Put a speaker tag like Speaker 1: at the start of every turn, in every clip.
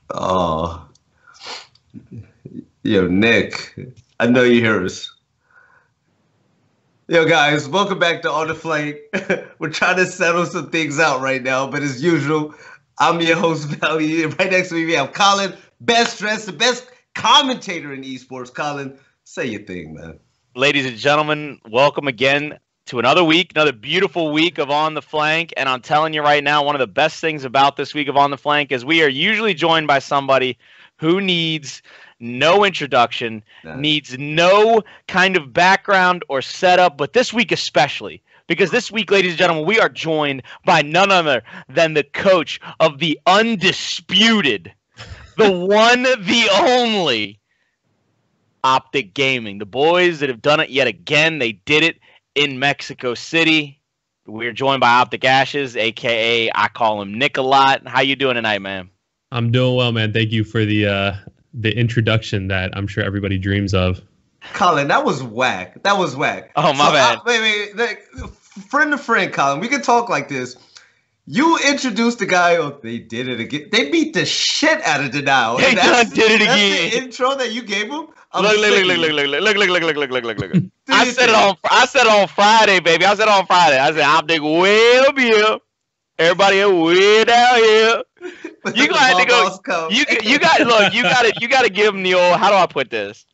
Speaker 1: Oh, yo, Nick, I know you hear us. Yo, guys, welcome back to On the Flank. We're trying to settle some things out right now, but as usual, I'm your host, Velly. Right next to me, we have Colin, best dressed, the best commentator in esports. Colin, say your thing, man.
Speaker 2: Ladies and gentlemen, welcome again to another week, another beautiful week of On the Flank. And I'm telling you right now, one of the best things about this week of On the Flank is we are usually joined by somebody who needs no introduction, needs no kind of background or setup, but this week especially. Because this week, ladies and gentlemen, we are joined by none other than the coach of the undisputed, the one, the only OpTic Gaming. The boys that have done it yet again. They did it in Mexico City. We're joined by OpTic Ashes, a.k.a. I call him Nick a lot. How you doing tonight, man?
Speaker 3: I'm doing well, man. Thank you for the introduction that I'm sure everybody dreams of.
Speaker 1: Colin, that was whack. That was whack.
Speaker 2: Oh, my bad.
Speaker 1: Wait. Friend to friend, Colin. We can talk like this. You introduced the guy. Oh, they did it again. They beat the shit out of Denial.
Speaker 2: They done did it again.
Speaker 1: That's the intro that you gave him.
Speaker 2: Look. I said it on Friday, baby. I said it on Friday. I said OpTic way up here. Everybody way down here. You gonna have to go. You got to give them the old. How do I put this?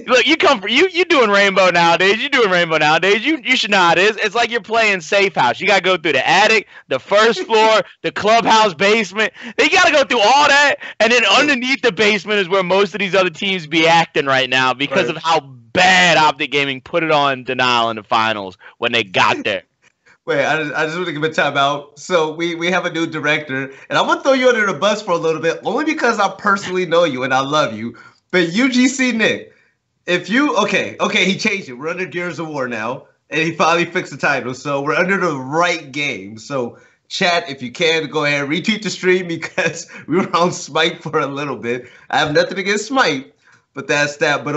Speaker 2: Look, you doing Rainbow nowadays. You should know how it is. It's like you're playing safe house. You gotta go through the attic, the first floor, the clubhouse basement. You gotta go through all that, and then underneath the basement is where most of these other teams be acting right now because of how bad OpTic Gaming put it on Denial in the finals when they got there.
Speaker 1: Wait, I just want to give a timeout. So we have a new director, and I'm gonna throw you under the bus for a little bit, only because I personally know you and I love you. But UGC Nick. If you okay, he changed it. We're under Gears of War now, and he finally fixed the title, so we're under the right game. So, chat, if you can, go ahead retweet the stream because we were on Smite for a little bit. I have nothing against Smite, but that's that. But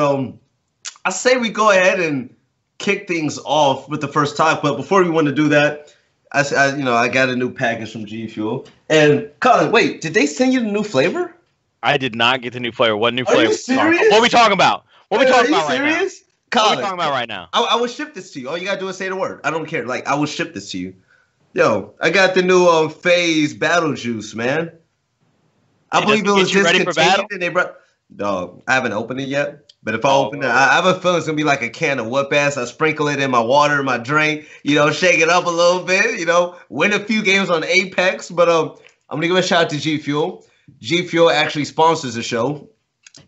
Speaker 1: I say we go ahead and kick things off with the first talk. But before we want to do that, I got a new package from G Fuel. And Colin, wait, did they send you the new flavor?
Speaker 2: I did not get the new flavor. What new flavor?
Speaker 1: Are you serious?
Speaker 2: What are we talking about? What are we talking
Speaker 1: about right now? Colin,
Speaker 2: what are we talking about right now?
Speaker 1: I will ship this to you. All you gotta do is say the word. I don't care. Like, I will ship this to you. Yo, I got the new FaZe Battle Juice, man. I believe it was discontinued and they brought. Dog, I haven't opened it yet. But if I open it, I have a feeling it's gonna be like a can of whoop ass. I sprinkle it in my water, my drink. Shake it up a little bit. Win a few games on Apex. But I'm gonna give a shout out to G Fuel. G Fuel actually sponsors the show,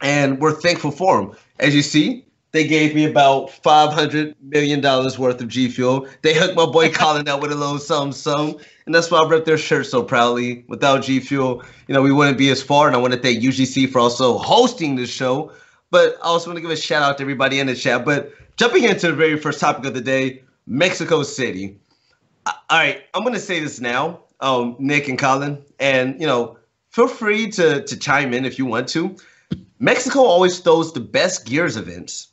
Speaker 1: and we're thankful for them. As you see, they gave me about $500 million worth of G Fuel. They hooked my boy Colin out with a little something, and that's why I ripped their shirt so proudly. Without G Fuel, we wouldn't be as far. And I want to thank UGC for also hosting this show. But I also want to give a shout out to everybody in the chat. But jumping into the very first topic of the day, Mexico City. All right, I'm going to say this now, Nick and Colin, and feel free to chime in if you want to. Mexico always throws the best Gears events,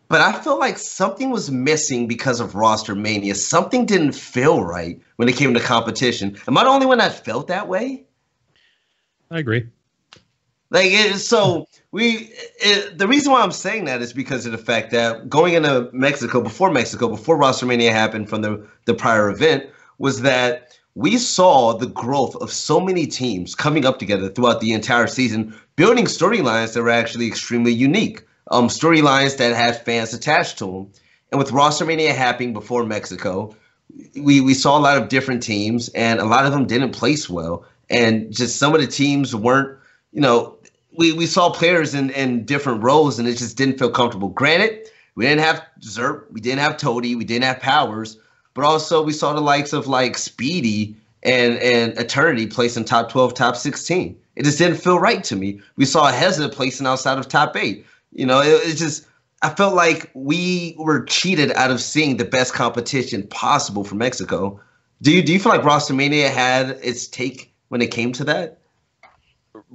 Speaker 1: but I feel like something was missing because of RosterMania. Something didn't feel right when it came to competition. Am I the only one that felt that way?
Speaker 3: I agree.
Speaker 1: The reason why I'm saying that is because of the fact that going into Mexico, before RosterMania happened from the prior event, was that we saw the growth of so many teams coming up together throughout the entire season, building storylines that were actually extremely unique, storylines that had fans attached to them. And with RosterMania happening before Mexico, we saw a lot of different teams, and a lot of them didn't place well. And just some of the teams weren't, we saw players in different roles, and it just didn't feel comfortable. Granted, we didn't have Zerp, we didn't have Toady, we didn't have Powers, but also we saw the likes of like Speedy and Eternity placing top 12, top 16. It just didn't feel right to me. We saw Heza placing outside of top 8. I felt like we were cheated out of seeing the best competition possible for Mexico. Do you feel like RosterMania had its take when it came to that?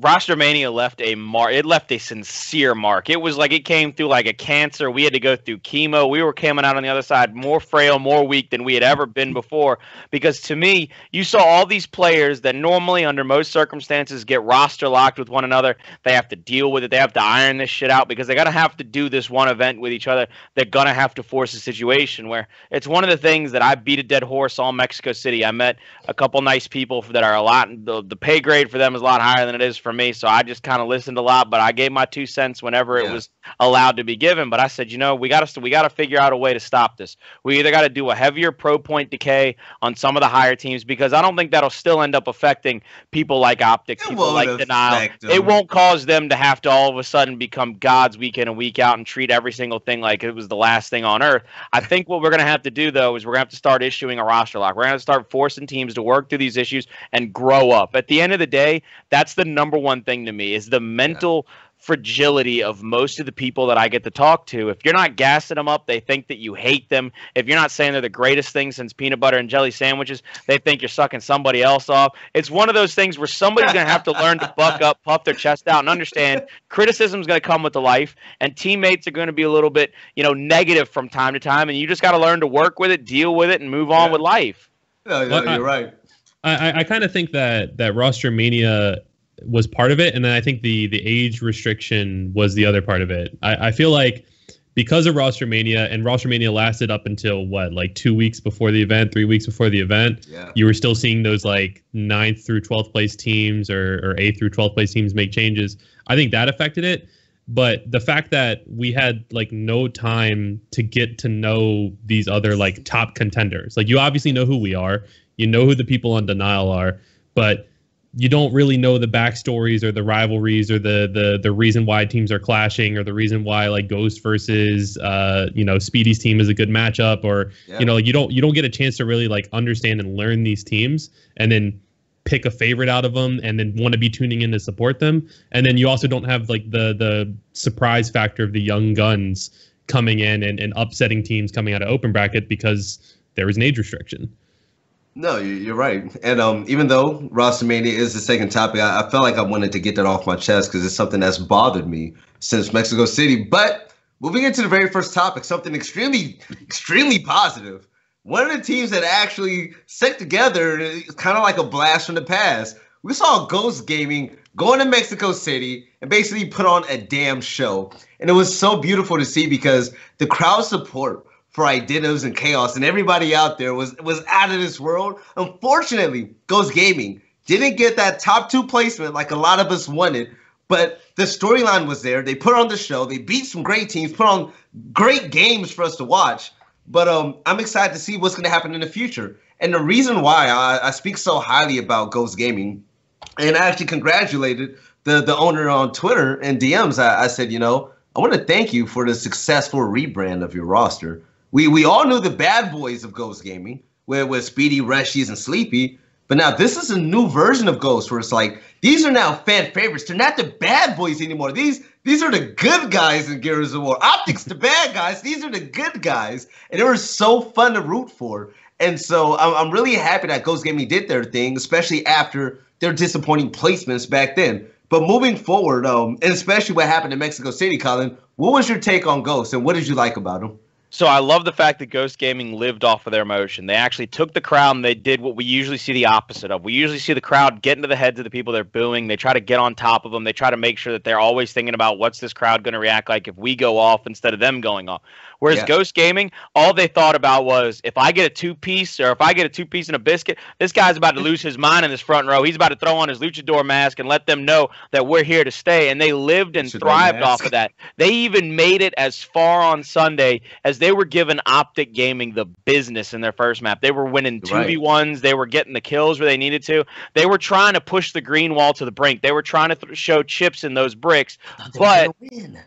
Speaker 2: RosterMania left a mark. It left a sincere mark. It was like it came through like a cancer. We had to go through chemo. We were coming out on the other side more frail, more weak than we had ever been before. Because to me, you saw all these players that normally, under most circumstances, get roster locked with one another. They have to deal with it. They have to iron this shit out because they're going to have to do this one event with each other. They're going to have to force a situation where it's one of the things that I beat a dead horse all Mexico City. I met a couple nice people that are a lot, the pay grade for them is a lot higher than it is for me, so I just kind of listened a lot, but I gave my 2 cents whenever it was allowed to be given. But I said, we got to figure out a way to stop this. We either got to do a heavier pro point decay on some of the higher teams, because I don't think that'll still end up affecting people like OpTic, people like Denial. It won't cause them to have to all of a sudden become gods week in and week out and treat every single thing like it was the last thing on earth. I think what we're going to have to do, though, is we're going to have to start issuing a roster lock. We're going to start forcing teams to work through these issues and grow up. At the end of the day, that's the number one thing to me, is the mental fragility of most of the people that I get to talk to. If you're not gassing them up, they think that you hate them. If you're not saying they're the greatest thing since peanut butter and jelly sandwiches, they think you're sucking somebody else off. It's one of those things where somebody's going to have to learn to buck up, puff their chest out, and understand criticism's going to come with the life, and teammates are going to be a little bit, negative from time to time, and you just got to learn to work with it, deal with it, and move on with life.
Speaker 1: No, you're right.
Speaker 3: I kind of think that RosterMania was part of it, and then I think the age restriction was the other part of it. I feel like because of RosterMania, and RosterMania lasted up until 2 weeks before the event, 3 weeks before the event, you were still seeing those 9th through 12th place teams or 8th through 12th place teams make changes. I think that affected it. But the fact that we had no time to get to know these other top contenders, you obviously know who we are, you know who the people on Denial are, but you don't really know the backstories or the rivalries or the reason why teams are clashing, or the reason why Ghost versus Speedy's team is a good matchup, or you don't get a chance to really understand and learn these teams and then pick a favorite out of them and then want to be tuning in to support them. And then you also don't have the surprise factor of the young guns coming in and upsetting teams coming out of open bracket because there was an age restriction.
Speaker 1: No, you're right. And even though RosterMania is the second topic, I felt like I wanted to get that off my chest because it's something that's bothered me since Mexico City. But moving into the very first topic, something extremely, extremely positive. One of the teams that actually stuck together is kind of like a blast from the past. We saw Ghost Gaming go into Mexico City and basically put on a damn show. And it was so beautiful to see because the crowd support for Idinos and Chaos and everybody out there was out of this world. Unfortunately, Ghost Gaming didn't get that top 2 placement like a lot of us wanted, but the storyline was there. They put on the show. They beat some great teams, put on great games for us to watch. But I'm excited to see what's going to happen in the future. And the reason why I speak so highly about Ghost Gaming, and I actually congratulated the owner on Twitter and DMs. I said, I want to thank you for the successful rebrand of your roster. We all knew the bad boys of Ghost Gaming, with Speedy, Reshies, and Sleepy. But now this is a new version of Ghost where it's these are now fan favorites. They're not the bad boys anymore. These are the good guys in Gears of War. OpTic's the bad guys. These are the good guys. And they were so fun to root for. And so I'm really happy that Ghost Gaming did their thing, especially after their disappointing placements back then. But moving forward, and especially what happened in Mexico City, Colin, what was your take on Ghost and what did you like about them?
Speaker 2: So I love the fact that Ghost Gaming lived off of their emotion. They actually took the crowd and they did what we usually see the opposite of. We usually see the crowd get into the heads of the people they're booing. They try to get on top of them. They try to make sure that they're always thinking about what's this crowd going to react like if we go off instead of them going off. Whereas Ghost Gaming, all they thought about was, if I get a 2-piece or if I get a 2-piece and a biscuit, this guy's about to lose his mind in this front row. He's about to throw on his luchador mask and let them know that we're here to stay. And they lived and thrived off of that. They even made it as far on Sunday as they were giving OpTic Gaming the business in their first map. They were winning 2v1s. They were getting the kills where they needed to. They were trying to push the green wall to the brink. They were trying to show chips in those bricks. But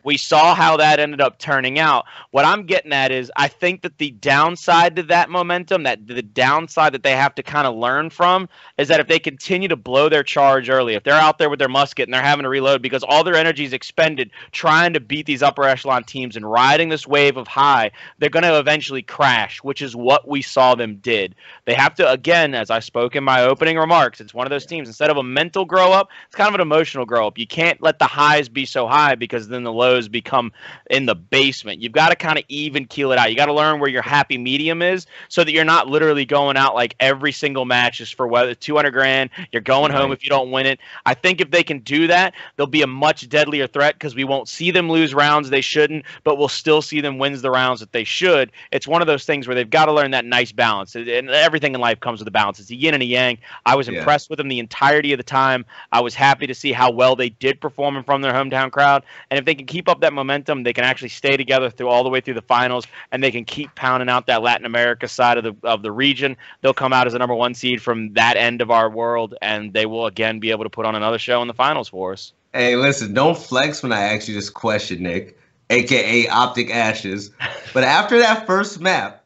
Speaker 2: we saw how that ended up turning out. What I'm getting at is I think that the downside to that momentum, that the downside that they have to kind of learn from, is that if they continue to blow their charge early, if they're out there with their musket and they're having to reload because all their energy is expended trying to beat these upper echelon teams and riding this wave of high, they're going to eventually crash, which is what we saw them did. They have to, again, as I spoke in my opening remarks, it's one of those teams, instead of a mental grow up, it's kind of an emotional grow up. You can't let the highs be so high because then the lows become in the basement. You've got to kind of even keel it out. You got to learn where your happy medium is so that you're not literally going out like every single match is for whether $200,000, you're going home if you don't win it. I think if they can do that, they'll be a much deadlier threat because we won't see them lose rounds they shouldn't, but we'll still see them win the rounds that they should. It's one of those things where they've got to learn that nice balance, and everything in life comes with a balance. It's a yin and a yang. I was impressed with them the entirety of the time. I was happy to see how well they did perform in front of their hometown crowd, and if they can keep up that momentum, they can actually stay together through all the way through the finals, and they can keep pounding out that Latin America side of the region. They'll come out as a number 1 seed from that end of our world, and they will again be able to put on another show in the finals for us.
Speaker 1: Hey, listen, don't flex when I ask you this question, Nick, aka OpTic Ashes. But after that first map,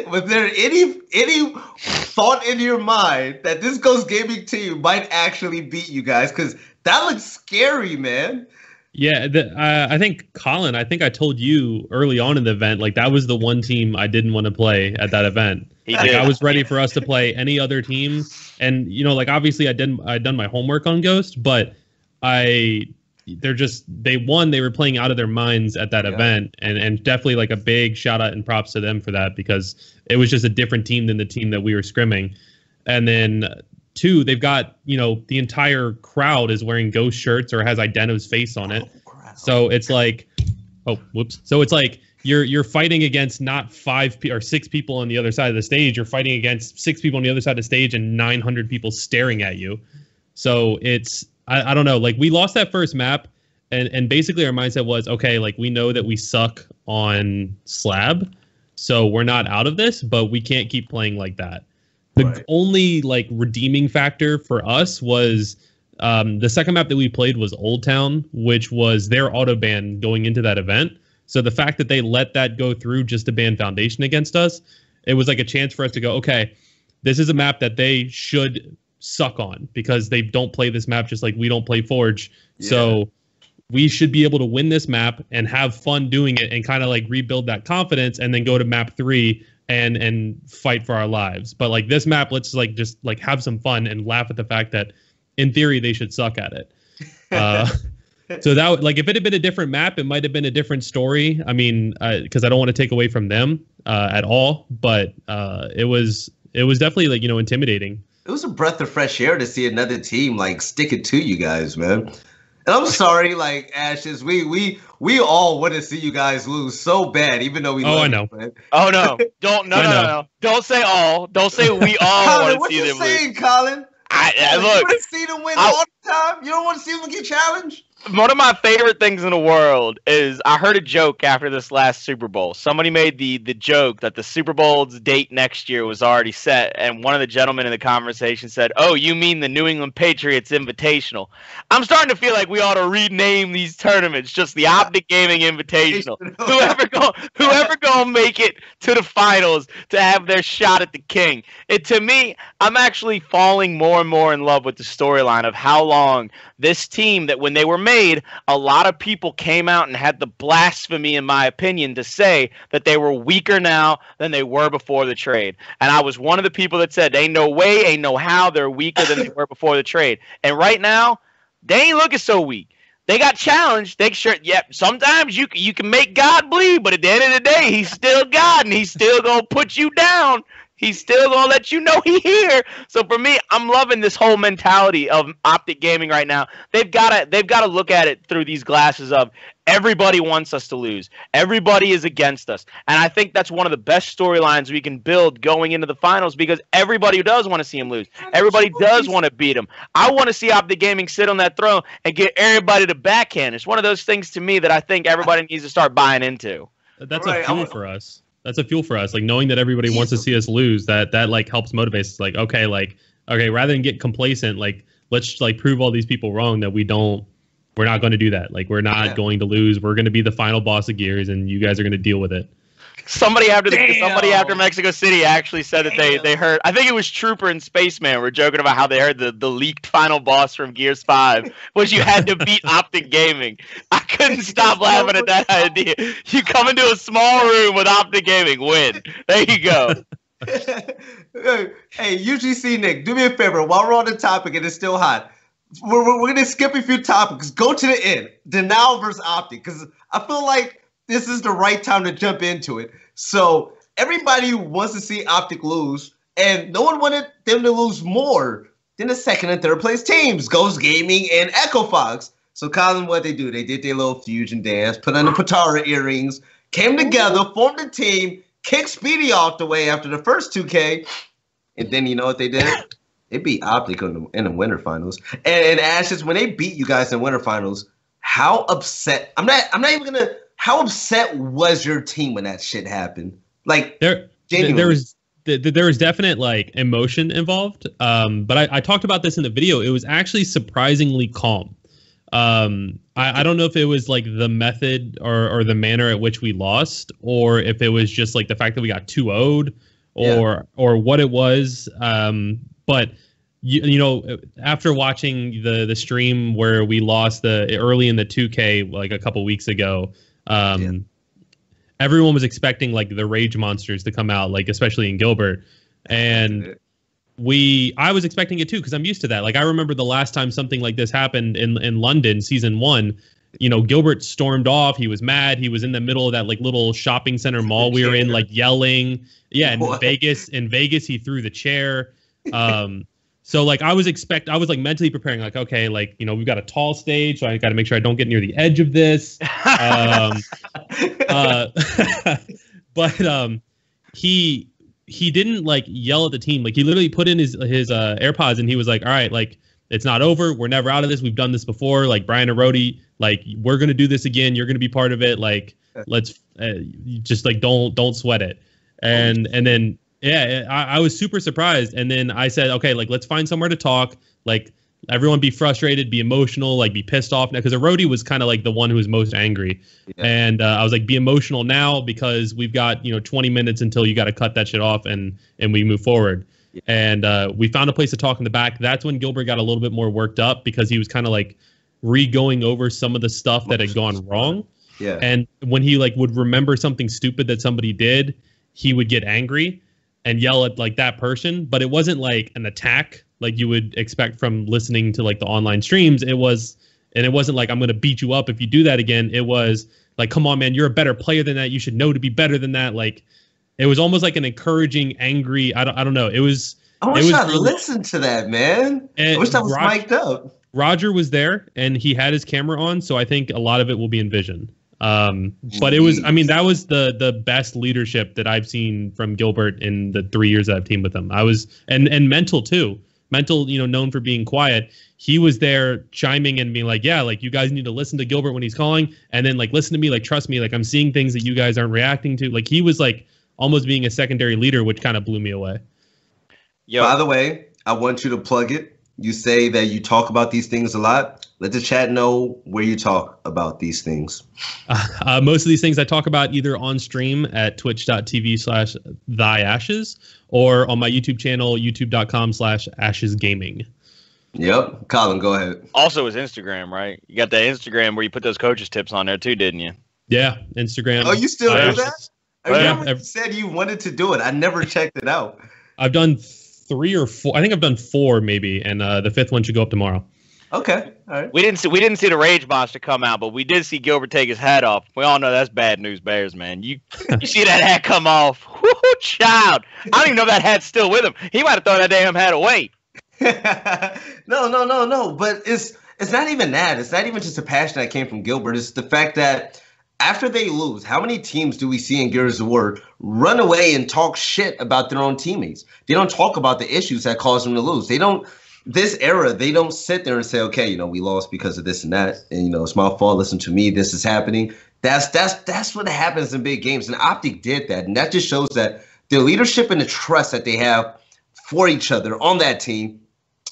Speaker 1: was there any thought in your mind that this Ghost Gaming team might actually beat you guys? Because that looks scary, man.
Speaker 3: Yeah, I think, Colin, I told you early on in the event, like, that was the one team I didn't want to play at that event. I was ready for us to play any other team. And, you know, like, obviously I'd done my homework on Ghost, but they won. They were playing out of their minds at that event, and definitely like a big shout out and props to them for that, because it was just a different team than the team that we were scrimming. And then 2, they've got, you know, the entire crowd is wearing Ghost shirts or has Ideno's face on it. So it's like, So it's like you're fighting against not 5 or 6 people on the other side of the stage. You're fighting against 6 people on the other side of the stage and 900 people staring at you. So it's, I don't know, like, we lost that first map, and basically our mindset was, okay, like, we know that we suck on slab, so we're not out of this, but we can't keep playing like that. The only, like, redeeming factor for us was the second map that we played was Old Town, which was their auto ban going into that event. So the fact that they let that go through just to ban Foundation against us, it was like a chance for us to go, okay, this is a map that they should suck on because they don't play this map just like we don't play Forge. So we should be able to win this map and have fun doing it and kind of like rebuild that confidence and then go to map 3 and fight for our lives. But like this map, let's like just like have some fun and laugh at the fact that in theory they should suck at it. So that, like, if it had been a different map, it might have been a different story. I mean, because I don't want to take away from them at all, but it was definitely, like, you know, intimidating.
Speaker 1: It was a breath of fresh air to see another team like stick it to you guys, man. And I'm sorry, like, Ashes, we all want to see you guys lose so bad, even though we.
Speaker 3: Oh, I know.
Speaker 2: No, no. Don't say all. Don't say we all want to see them lose.
Speaker 1: What you saying, Colin?
Speaker 2: Look,
Speaker 1: you want to see them win all the time. You don't want to see them get challenged.
Speaker 2: One of my favorite things in the world is I heard a joke after this last Super Bowl. Somebody made the joke that the Super Bowl's date next year was already set, and one of the gentlemen in the conversation said, "Oh, you mean the New England Patriots Invitational?" I'm starting to feel like we ought to rename these tournaments just the OpTic Gaming Invitational. Whoever gonna make it to the finals to have their shot at the king. To me, I'm actually falling more and more in love with the storyline of how long this team, that when they were made, a lot of people came out and had the blasphemy, in my opinion, to say that they were weaker now than they were before the trade. And I was one of the people that said, ain't no way, ain't no how they're weaker than they were before the trade. And right now, they ain't looking so weak. They got challenged. Sometimes you can make God bleed, but at the end of the day, he's still God, and he's still going to put you down. He's still going to let you know he's here. So for me, I'm loving this whole mentality of OpTic Gaming right now. They've got to look at it through these glasses of everybody wants us to lose. Everybody is against us. And I think that's one of the best storylines we can build going into the finals, because everybody does want to see him lose. Everybody does want to beat him. I want to see OpTic Gaming sit on that throne and get everybody to backhand. It's one of those things to me that I think everybody needs to start buying into.
Speaker 3: That's a fuel for us. That's a fuel for us. Like, knowing that everybody wants to see us lose, that like helps motivate us. Like, okay, rather than get complacent, like, let's like prove all these people wrong that we're not going to do that. Like, we're not going to lose. We're going to be the final boss of Gears, and you guys are going to deal with it.
Speaker 2: Somebody after Mexico City actually said that they heard. I think it was Trooper and Spaceman were joking about how they heard the leaked final boss from Gears 5 was you had to beat OpTic Gaming. I couldn't stop laughing at that idea. You come into a small room with OpTic Gaming, win. There you go.
Speaker 1: Hey, UGC Nick, do me a favor. While we're on the topic and it's still hot, we're going to skip a few topics. Go to the end. Denial versus OpTic, because I feel like this is the right time to jump into it. So everybody wants to see OpTic lose, and no one wanted them to lose more than the second and third place teams, Ghost Gaming and Echo Fox. So Colin, what they do? They did their little fusion dance, put on the Patara earrings, came together, formed a team, kicked Speedy off the way after the first 2K, and then you know what they did? They beat OpTic in the winter finals. And Ashes, when they beat you guys in winter finals, how upset? I'm not even gonna. How upset was your team when that shit happened? Like
Speaker 3: there was definite like emotion involved. But I talked about this in the video. It was actually surprisingly calm. I don't know if it was like the method or the manner at which we lost, or if it was just like the fact that we got 2-0'd or what it was. But you know, after watching the stream where we lost early in the 2K like a couple weeks ago, everyone was expecting like the rage monsters to come out, like especially in Gilbert, and I was expecting it too, because I'm used to that. Like I remember the last time something like this happened in London, season 1. You know, Gilbert stormed off. He was mad. He was in the middle of that like little shopping center mall we were in, like yelling. Yeah, in Vegas, he threw the chair. So like I was like mentally preparing, like, okay, like, you know, we've got a tall stage, so I got to make sure I don't get near the edge of this. But he didn't like yell at the team. Like he literally put in his AirPods and he was like, all right, like it's not over. We're never out of this. We've done this before. Like Brian and Rody, like we're going to do this again. You're going to be part of it. Like, let's just like, don't sweat it. And then, yeah, I was super surprised. And then I said, okay, like, let's find somewhere to talk. Like, everyone be frustrated, be emotional, like, be pissed off now. Because Rody was kind of like the one who was most angry. Yeah. And I was like, be emotional now because we've got, 20 minutes until you got to cut that shit off and we move forward. Yeah. And we found a place to talk in the back. That's when Gilbert got a little bit more worked up because he was kind of like re-going over some of the stuff that had gone wrong. Yeah. And when he like would remember something stupid that somebody did, he would get angry and yell at like that person, but it wasn't like an attack like you would expect from listening to like the online streams. It wasn't like, I'm going to beat you up if you do that again. It was like, come on, man, you're a better player than that. You should know to be better than that. Like, it was almost like an encouraging, angry, I don't know. I wish
Speaker 1: I listened to that, man. I wish that was mic'd up.
Speaker 3: Roger was there and he had his camera on. So I think a lot of it will be in vision. But it was, I mean, that was the best leadership that I've seen from Gilbert in the 3 years that I've teamed with him. And Mental too. Mental, known for being quiet. He was there chiming and being like, yeah, like you guys need to listen to Gilbert when he's calling, and then like listen to me, like trust me, like I'm seeing things that you guys aren't reacting to. Like he was like almost being a secondary leader, which kind of blew me away.
Speaker 1: By the way, I want you to plug it. You say that you talk about these things a lot. Let the chat know where you talk about these things.
Speaker 3: Most of these things I talk about either on stream at twitch.tv/thyashes or on my YouTube channel, youtube.com/ashesgaming.
Speaker 1: Yep. Colin, go ahead.
Speaker 2: Also his Instagram, right? You got that Instagram where you put those coaches tips on there too, didn't you?
Speaker 3: Yeah, Instagram.
Speaker 1: Oh, you still do that? I remember you said you wanted to do it. I never checked it out.
Speaker 3: I've done 3 or 4. I think I've done 4 maybe, and the 5th one should go up tomorrow.
Speaker 1: Okay, all right.
Speaker 2: We didn't see the Rage Monster come out, but we did see Gilbert take his hat off. We all know that's bad news, Bears, man. You see that hat come off? Whoo, child! I don't even know if that hat's still with him. He might have thrown that damn hat away.
Speaker 1: No. But it's not even that. It's not even just a passion that came from Gilbert. It's the fact that after they lose, how many teams do we see in Gears of War run away and talk shit about their own teammates? They don't talk about the issues that caused them to lose. They don't. This era, they don't sit there and say, okay, we lost because of this and that, and it's my fault. Listen to me. This is happening. That's what happens in big games, and OpTic did that, and that just shows that the leadership and the trust that they have for each other on that team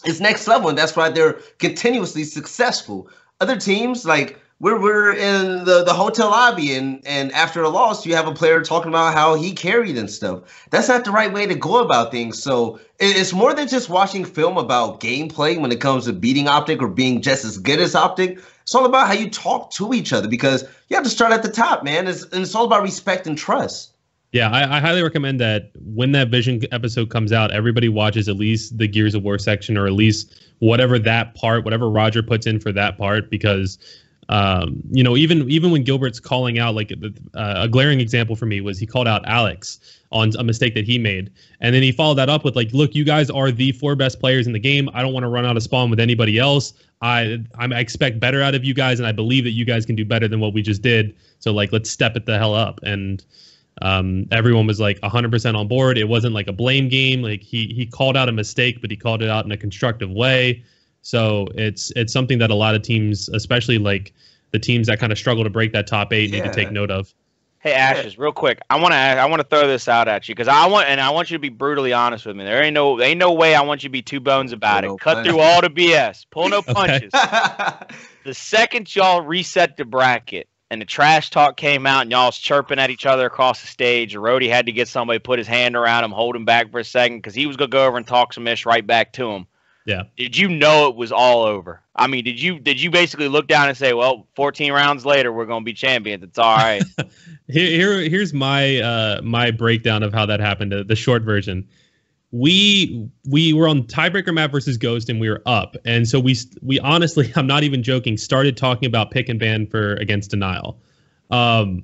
Speaker 1: is next level, and that's why they're continuously successful. Other teams, like we're in the hotel lobby, and after a loss, you have a player talking about how he carried and stuff. That's not the right way to go about things. So it's more than just watching film about gameplay when it comes to beating OpTic or being just as good as OpTic. It's all about how you talk to each other, because you have to start at the top, man. It's all about respect and trust.
Speaker 3: Yeah, I highly recommend that when that Vision episode comes out, everybody watches at least the Gears of War section, or at least whatever Roger puts in for that part, because even when Gilbert's calling out, like a glaring example for me was he called out Alex on a mistake that he made, and then he followed that up with like, look, you guys are the 4 best players in the game. I don't want to run out of spawn with anybody else. I expect better out of you guys, and I believe that you guys can do better than what we just did. So like, let's step it the hell up. And everyone was like 100% on board. It wasn't like a blame game. Like he called out a mistake, but he called it out in a constructive way. So it's something that a lot of teams, especially like the teams that kind of struggle to break that top 8, need to take note of.
Speaker 2: Hey Ashes, real quick, I want to throw this out at you, because I want you to be brutally honest with me. There ain't no way I want you to be two bones about it. Cut through all the BS. Pull no punches. The second y'all reset the bracket and the trash talk came out and y'all's chirping at each other across the stage, Rhodey had to get somebody to put his hand around him, hold him back for a second, because he was going to go over and talk some ish right back to him.
Speaker 3: Yeah.
Speaker 2: Did you know it was all over? I mean, did you basically look down and say, well, 14 rounds later, we're going to be champions. It's all right.
Speaker 3: Here's my breakdown of how that happened, the short version. We were on tiebreaker map versus Ghost, and we were up. And so we honestly, I'm not even joking, started talking about pick and ban against Denial. And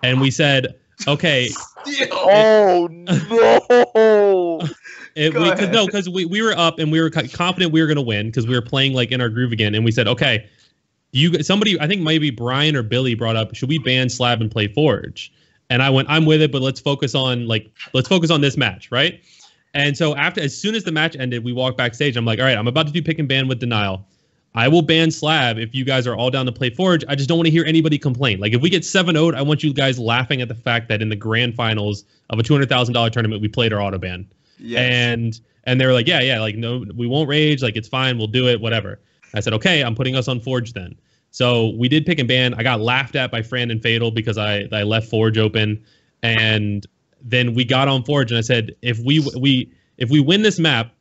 Speaker 3: we said, okay.
Speaker 2: Oh, no.
Speaker 3: Because we were up and we were confident we were going to win because we were playing like in our groove again. And we said, okay, somebody, I think maybe Brian or Billy brought up, should we ban Slab and play Forge? And I went, I'm with it, but let's focus on this match, right? And so as soon as the match ended, we walked backstage. I'm like, all right, I'm about to do pick and ban with Denial. I will ban Slab if you guys are all down to play Forge. I just don't want to hear anybody complain. Like if we get 7-0'd, I want you guys laughing at the fact that in the grand finals of a $200,000 tournament, we played our auto ban. Yes. And they were like, yeah, like, no, we won't rage. Like, it's fine. We'll do it, whatever. I said, okay, I'm putting us on Forge then. So we did pick and ban. I got laughed at by Fran and Fatal because I left Forge open. And then we got on Forge and I said, if we win this map,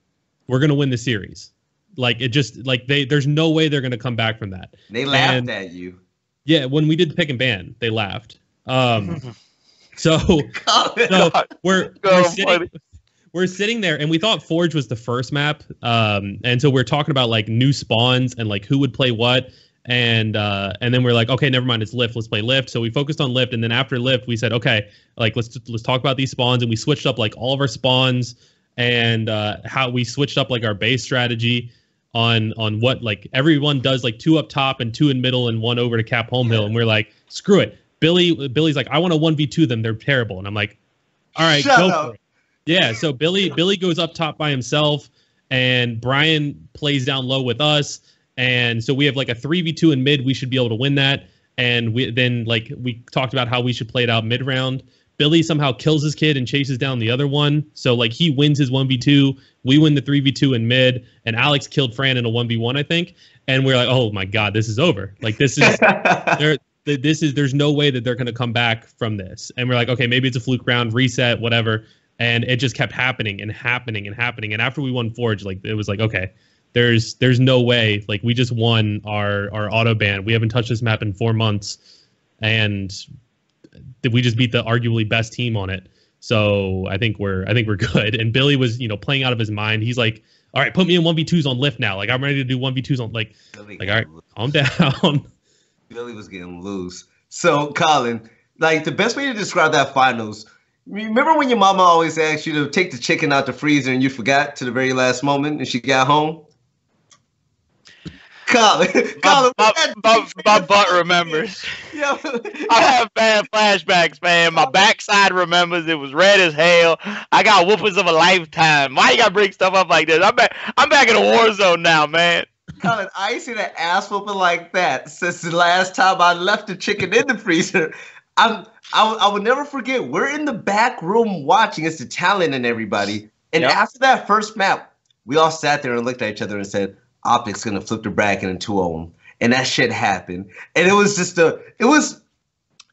Speaker 3: we're going to win the series. Like, it just, like, there's no way they're going to come back from that.
Speaker 1: They laughed at you.
Speaker 3: Yeah, when we did pick and ban, they laughed. So we're sitting there, and we thought Forge was the first map, and so we're talking about like new spawns and like who would play what, and then we're like, okay, never mind, it's Lift. Let's play Lift. So we focused on Lift, and then after Lift, we said, okay, like let's talk about these spawns, and we switched up like all of our spawns and how we switched up like our base strategy on what like everyone does, like 2 up top and 2 in middle and 1 over to cap home hill, and we're like, screw it. Billy's like, I want to 1v2 them. They're terrible, and I'm like, all right, go for it. Yeah, so Billy goes up top by himself, and Brian plays down low with us, and so we have like a 3v2 in mid. We should be able to win that, and we talked about how we should play it out mid round. Billy somehow kills his kid and chases down the other one, so like he wins his 1v2. We win the 3v2 in mid, and Alex killed Fran in a 1v1, I think, and we're like, oh my god, this is over. Like this is there's no way that they're gonna come back from this, and we're like, okay, maybe it's a fluke round, reset, whatever. And it just kept happening and happening and happening. And after we won Forge, like it was like, okay, there's no way. Like we just won our auto ban. We haven't touched this map in 4 months, and we just beat the arguably best team on it. So I think we're good. And Billy was playing out of his mind. He's like, all right, put me in 1v2s on Lift now. Like I'm ready to do 1v2s on like all right, calm down.
Speaker 1: Billy was getting loose. So Colin, like the best way to describe that finals. Remember when your mama always asked you to take the chicken out the freezer and you forgot to the very last moment and she got home? Colin,
Speaker 2: my butt remembers.
Speaker 1: Yeah.
Speaker 2: I have bad flashbacks, man. My backside remembers. It was red as hell. I got whoopers of a lifetime. Why you gotta bring stuff up like this? I'm back in a war zone now, man.
Speaker 1: Colin, I ain't seen an ass whooping like that since the last time I left the chicken in the freezer. I will never forget. We're in the back room watching. It's the talent and everybody. And after that first map, we all sat there and looked at each other and said, OpTic's going to flip the bracket and 2-0 them. and that shit happened. And it was just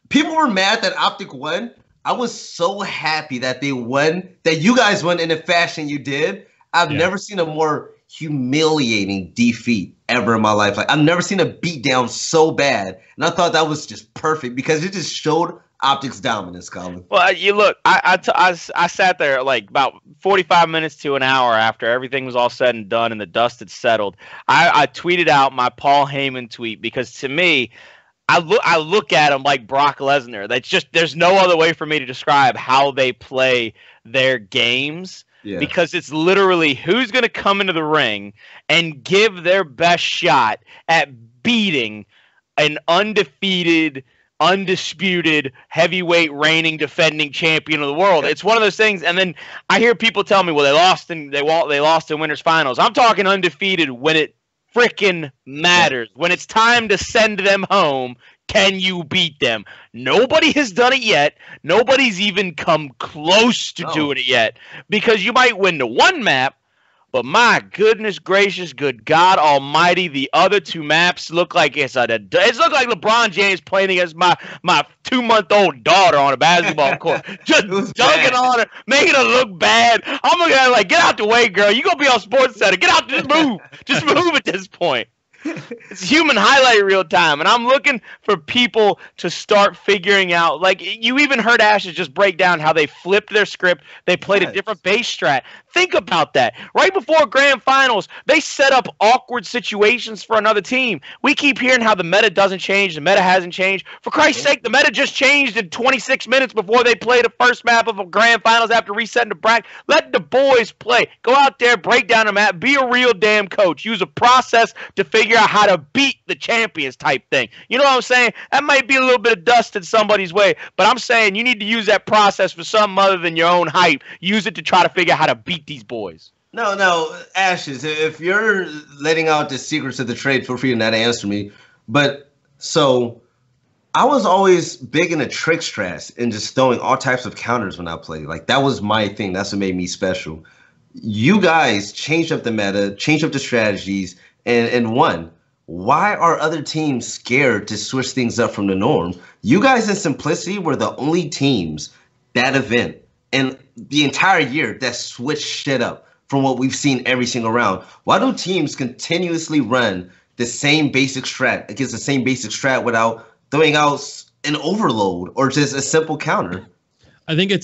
Speaker 1: people were mad that OpTic won. I was so happy that they won, that you guys won in the fashion you did. I've never seen a more humiliating defeat ever in my life. Like, I've never seen a beatdown so bad. And I thought that was just perfect because it just showed OpTic's dominance, Colin.
Speaker 2: Well, you look, I sat there like about 45 minutes to an hour after everything was all said and done and the dust had settled. I tweeted out my Paul Heyman tweet because to me, I look at him like Brock Lesnar. That's just, there's no other way for me to describe how they play their games. Yeah. Because it's literally who's going to come into the ring and give their best shot at beating an undefeated, undisputed heavyweight reigning defending champion of the world. It's one of those things. And then I hear people tell me, well, they lost in winners finals. I'm talking undefeated when it freaking matters. When it's time to send them home, can you beat them? Nobody has done it yet. Nobody's even come close to doing it yet. Because you might win the one map, but my goodness gracious, good God Almighty, the other two maps look like it's look like LeBron James playing against my 2-month-old daughter on a basketball court, just dunking on her, making her look bad. I'm looking at her like, get out the way, girl. You gonna be on Sports Center? Get out, just move at this point. It's human highlight real time, and I'm looking for people to start figuring out. Like, you even heard Ashes just break down how they flipped their script. They played a different base strat. Think about that. Right before grand finals, they set up awkward situations for another team. We keep hearing how the meta doesn't change. The meta hasn't changed. For Christ's sake, the meta just changed in 26 minutes before they played the first map of a grand finals after resetting the bracket. Let the boys play. Go out there, break down the map, be a real damn coach. Use a process to figure out how to beat the champions type thing. You know what I'm saying? That might be a little bit of dust in somebody's way, but I'm saying you need to use that process for something other than your own hype. Use it to try to figure out how to beat these boys.
Speaker 1: No, Ashes, if you're letting out the secrets of the trade, feel free to not answer me. But so I was always big into trick strats and just throwing all types of counters when I played. Like, that was my thing. That's what made me special. You guys changed up the meta, changed up the strategies, and won. Why are other teams scared to switch things up from the norm? You guys in Simplicity were the only teams that event and the entire year that switched shit up from what we've seen every single round. Why do teams continuously run the same basic strat against the same basic strat without throwing out an overload or just a simple counter?
Speaker 3: I think it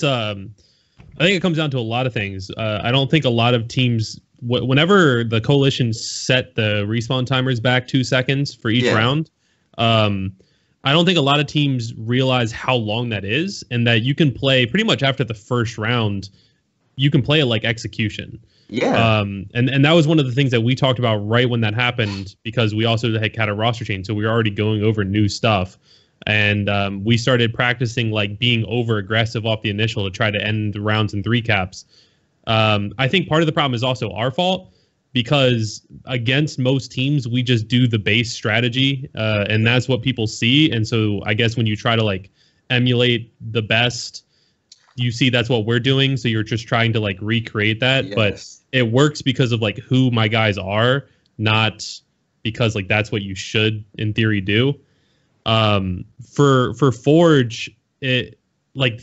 Speaker 3: comes down to a lot of things. I don't think a lot of teams, whenever the coalition set the respawn timers back 2 seconds for each round, I don't think a lot of teams realize how long that is, and that you can play pretty much after the first round, you can play it like execution. Yeah. And that was one of the things that we talked about right when that happened, because we also had a roster change, so we were already going over new stuff. And we started practicing like being over aggressive off the initial to try to end the rounds in 3 caps. I think part of the problem is also our fault, because against most teams, we just do the base strategy, and that's what people see. And so I guess when you try to like emulate the best, you see that's what we're doing. So you're just trying to like recreate that. Yes. But it works because of like who my guys are, not because like that's what you should in theory do. For Forge,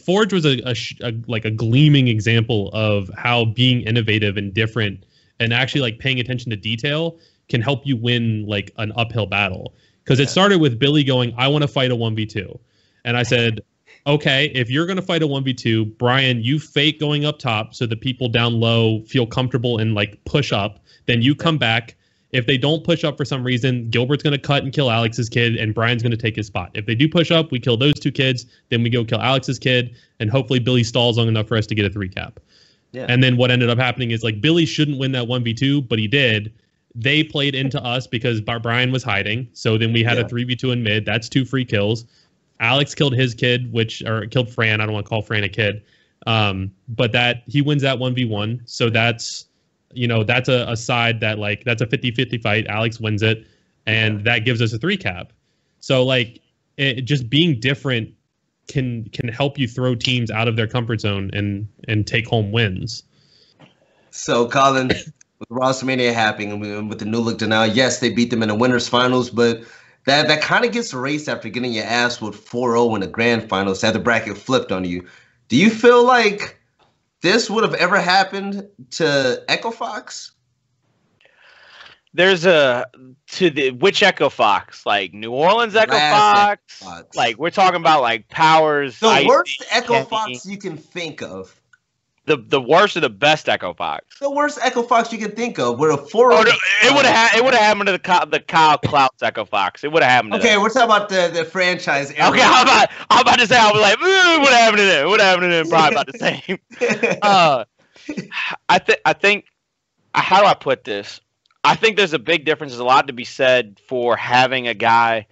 Speaker 3: Forge was a gleaming example of how being innovative and different and actually like paying attention to detail can help you win like an uphill battle. Because it started with Billy going, I want to fight a 1v2. And I said, okay, if you're going to fight a 1v2, Brian, you fake going up top so the people down low feel comfortable and like push up. Then you come back. If they don't push up for some reason, Gilbert's going to cut and kill Alex's kid, and Brian's going to take his spot. If they do push up, we kill those 2 kids, then we go kill Alex's kid, and hopefully Billy stalls long enough for us to get a 3 cap. Yeah. And then what ended up happening is like Billy shouldn't win that 1v2, but he did. They played into us because Brian was hiding. So then we had a 3v2 in mid. That's 2 free kills. Alex killed his kid, killed Fran. I don't want to call Fran a kid. But that he wins that 1v1. So that's a side that like that's a 50-50 fight. Alex wins it, and that gives us a 3 cap. So like just being different can help you throw teams out of their comfort zone and take home wins.
Speaker 1: So Colin, with RosterMania happening and with the new look to now, yes, they beat them in the winners finals, but that kind of gets erased after getting your ass with 4-0 in the grand finals, had the bracket flipped on you. Do you feel like this would have ever happened to Echo Fox?
Speaker 2: There's which Echo Fox? Like New Orleans Echo Fox? Like we're talking about like Powers.
Speaker 1: The worst Echo Fox you can think of.
Speaker 2: The worst or the best Echo Fox?
Speaker 1: The worst Echo Fox you can think of. Where a 4-0.
Speaker 2: Oh, no, it would have happened to the Kyle Klaus Echo Fox. It would have happened to
Speaker 1: Okay,
Speaker 2: them.
Speaker 1: We're talking about the franchise era.
Speaker 2: Okay, I'm about to say, I was like, what happened to them? What happened to them? Probably about the same. I think, how do I put this? I think there's a big difference. There's a lot to be said for having a guy,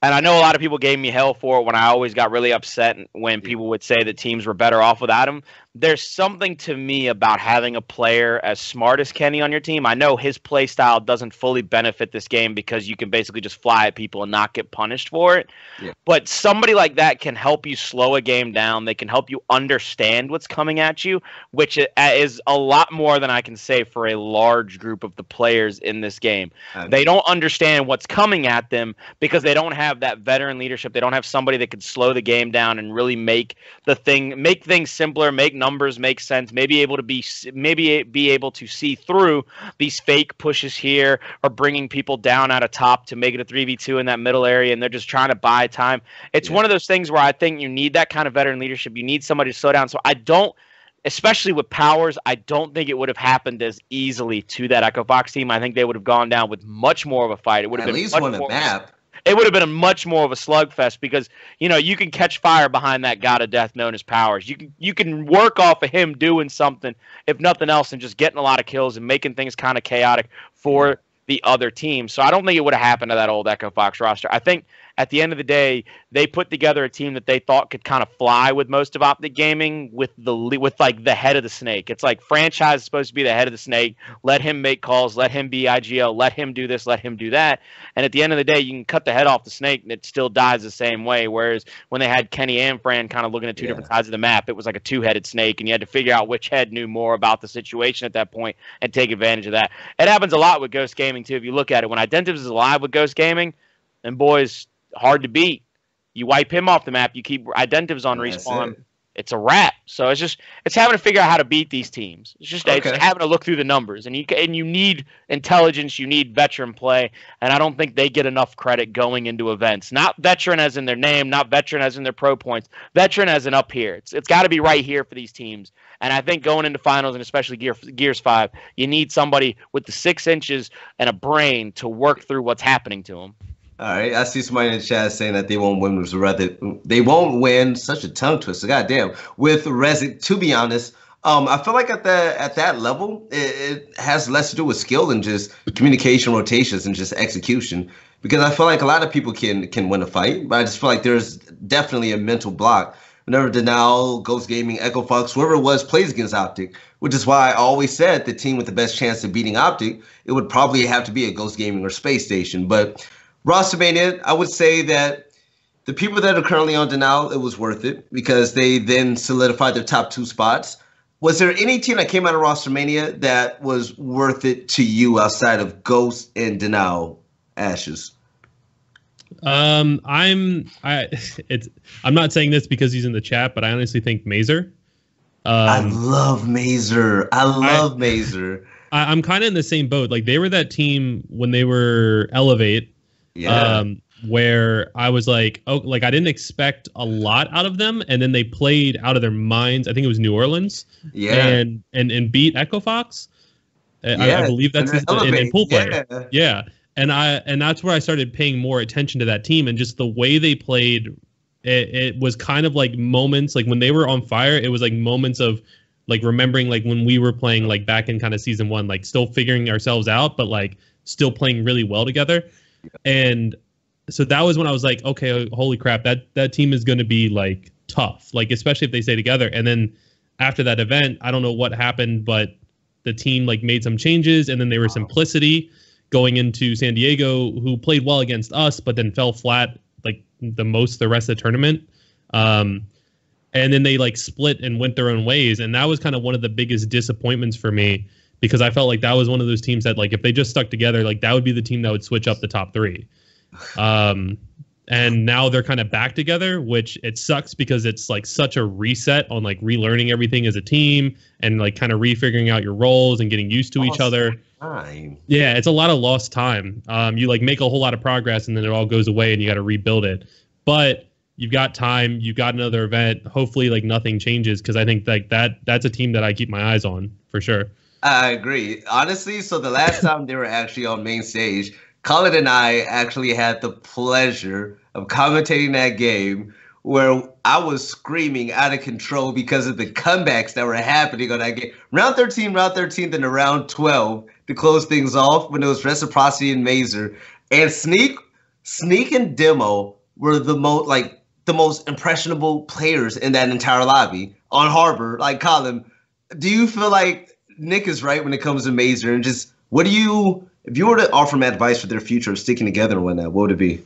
Speaker 2: and I know a lot of people gave me hell for it when I always got really upset when people would say that teams were better off without him. There's something to me about having a player as smart as Kenny on your team. I know his play style doesn't fully benefit this game because you can basically just fly at people and not get punished for it. Yeah. But somebody like that can help you slow a game down. They can help you understand what's coming at you, which is a lot more than I can say for a large group of the players in this game. They don't understand what's coming at them because they don't have that veteran leadership. They don't have somebody that can slow the game down and really make things simpler, make numbers make sense, maybe be able to see through these fake pushes here or bringing people down out of top to make it a 3v2 in that middle area, and they're just trying to buy time. It's one of those things where I think you need that kind of veteran leadership. You need somebody to slow down. So I don't, especially with Powers, I don't think it would have happened as easily to that Echo Fox team. I think they would have gone down with much more of a fight. It would have been
Speaker 1: at least won a map.
Speaker 2: It would have been a much more of a slugfest because, you can catch fire behind that god of death known as Powers. You can work off of him doing something, if nothing else, and just getting a lot of kills and making things kind of chaotic for the other team. So I don't think it would have happened to that old Echo Fox roster. I think at the end of the day, they put together a team that they thought could kind of fly with most of OpTic Gaming with like the head of the snake. It's like franchise is supposed to be the head of the snake. Let him make calls. Let him be IGL. Let him do this. Let him do that. And at the end of the day, you can cut the head off the snake and it still dies the same way. Whereas when they had Kenny and Fran kind of looking at two different sides of the map, it was like a two-headed snake, and you had to figure out which head knew more about the situation at that point and take advantage of that. It happens a lot with Ghost Gaming too. If you look at it, when Identives is alive with Ghost Gaming, and boys, hard to beat. You wipe him off the map, you keep Identives on respawn, it's a wrap. So it's having to figure out how to beat these teams. It's just having to look through the numbers, and you need intelligence, you need veteran play, and I don't think they get enough credit going into events. Not veteran as in their name, not veteran as in their pro points, veteran as in up here. It's got to be right here for these teams. And I think going into finals, and especially Gears 5, you need somebody with the 6 inches and a brain to work through what's happening to them.
Speaker 1: All right, I see somebody in the chat saying that they won't win with Reddit. They won't win. Such a tongue twister, goddamn. With Reddit, to be honest, I feel like at that level, it has less to do with skill and just communication, rotations, and just execution. Because I feel like a lot of people can win a fight, but I just feel like there's definitely a mental block whenever Denal, Ghost Gaming, Echo Fox, whoever it was, plays against OpTic. Which is why I always said the team with the best chance of beating OpTic, it would probably have to be a Ghost Gaming or Space Station, but. RosterMania, I would say that the people that are currently on Denal, it was worth it because they then solidified their top 2 spots. Was there any team that came out of RosterMania that was worth it to you outside of Ghost and Denal Ashes?
Speaker 3: I'm not saying this because he's in the chat, but I honestly think Mazer.
Speaker 1: I love Mazer. Mazer.
Speaker 3: I'm kind of in the same boat. Like they were that team when they were Elevate.
Speaker 1: Yeah.
Speaker 3: Where I was like, I didn't expect a lot out of them, and then they played out of their minds. I think it was New Orleans.
Speaker 1: Yeah.
Speaker 3: And beat Echo Fox. I believe that's in pool play. Yeah. And that's where I started paying more attention to that team and just the way they played. It was kind of like moments, like when they were on fire, it was like moments of like remembering like when we were playing like back in kind of season 1, like still figuring ourselves out, but like still playing really well together. And so that was when I was like, okay, holy crap, that team is going to be like tough, like especially if they stay together. And then after that event, I don't know what happened, but the team like made some changes, and then they were Simplicity going into San Diego, who played well against us, but then fell flat like the rest of the tournament. And then they like split and went their own ways, and that was kind of one of the biggest disappointments for me because I felt like that was one of those teams that, like, if they just stuck together, like, that would be the team that would switch up the top three. And now they're kind of back together, which it sucks because it's like such a reset on like relearning everything as a team and like kind of refiguring out your roles and getting used to each other.
Speaker 1: Time.
Speaker 3: Yeah, it's a lot of lost time. You like make a whole lot of progress and then it all goes away and you got to rebuild it. But you've got time, you've got another event. Hopefully, like nothing changes, because I think like that's a team that I keep my eyes on for sure.
Speaker 1: I agree, honestly. So the last time they were actually on main stage, Colin and I actually had the pleasure of commentating that game where I was screaming out of control because of the comebacks that were happening on that game. Round 13, then round 12 to close things off when it was Reciprocity and Mazer. And Sneak and Demo were the most impressionable players in that entire lobby on Harbor. Like, Colin, do you feel like Nick is right when it comes to Mazer? And just, if you were to offer them advice for their future of sticking together and whatnot, what would it be?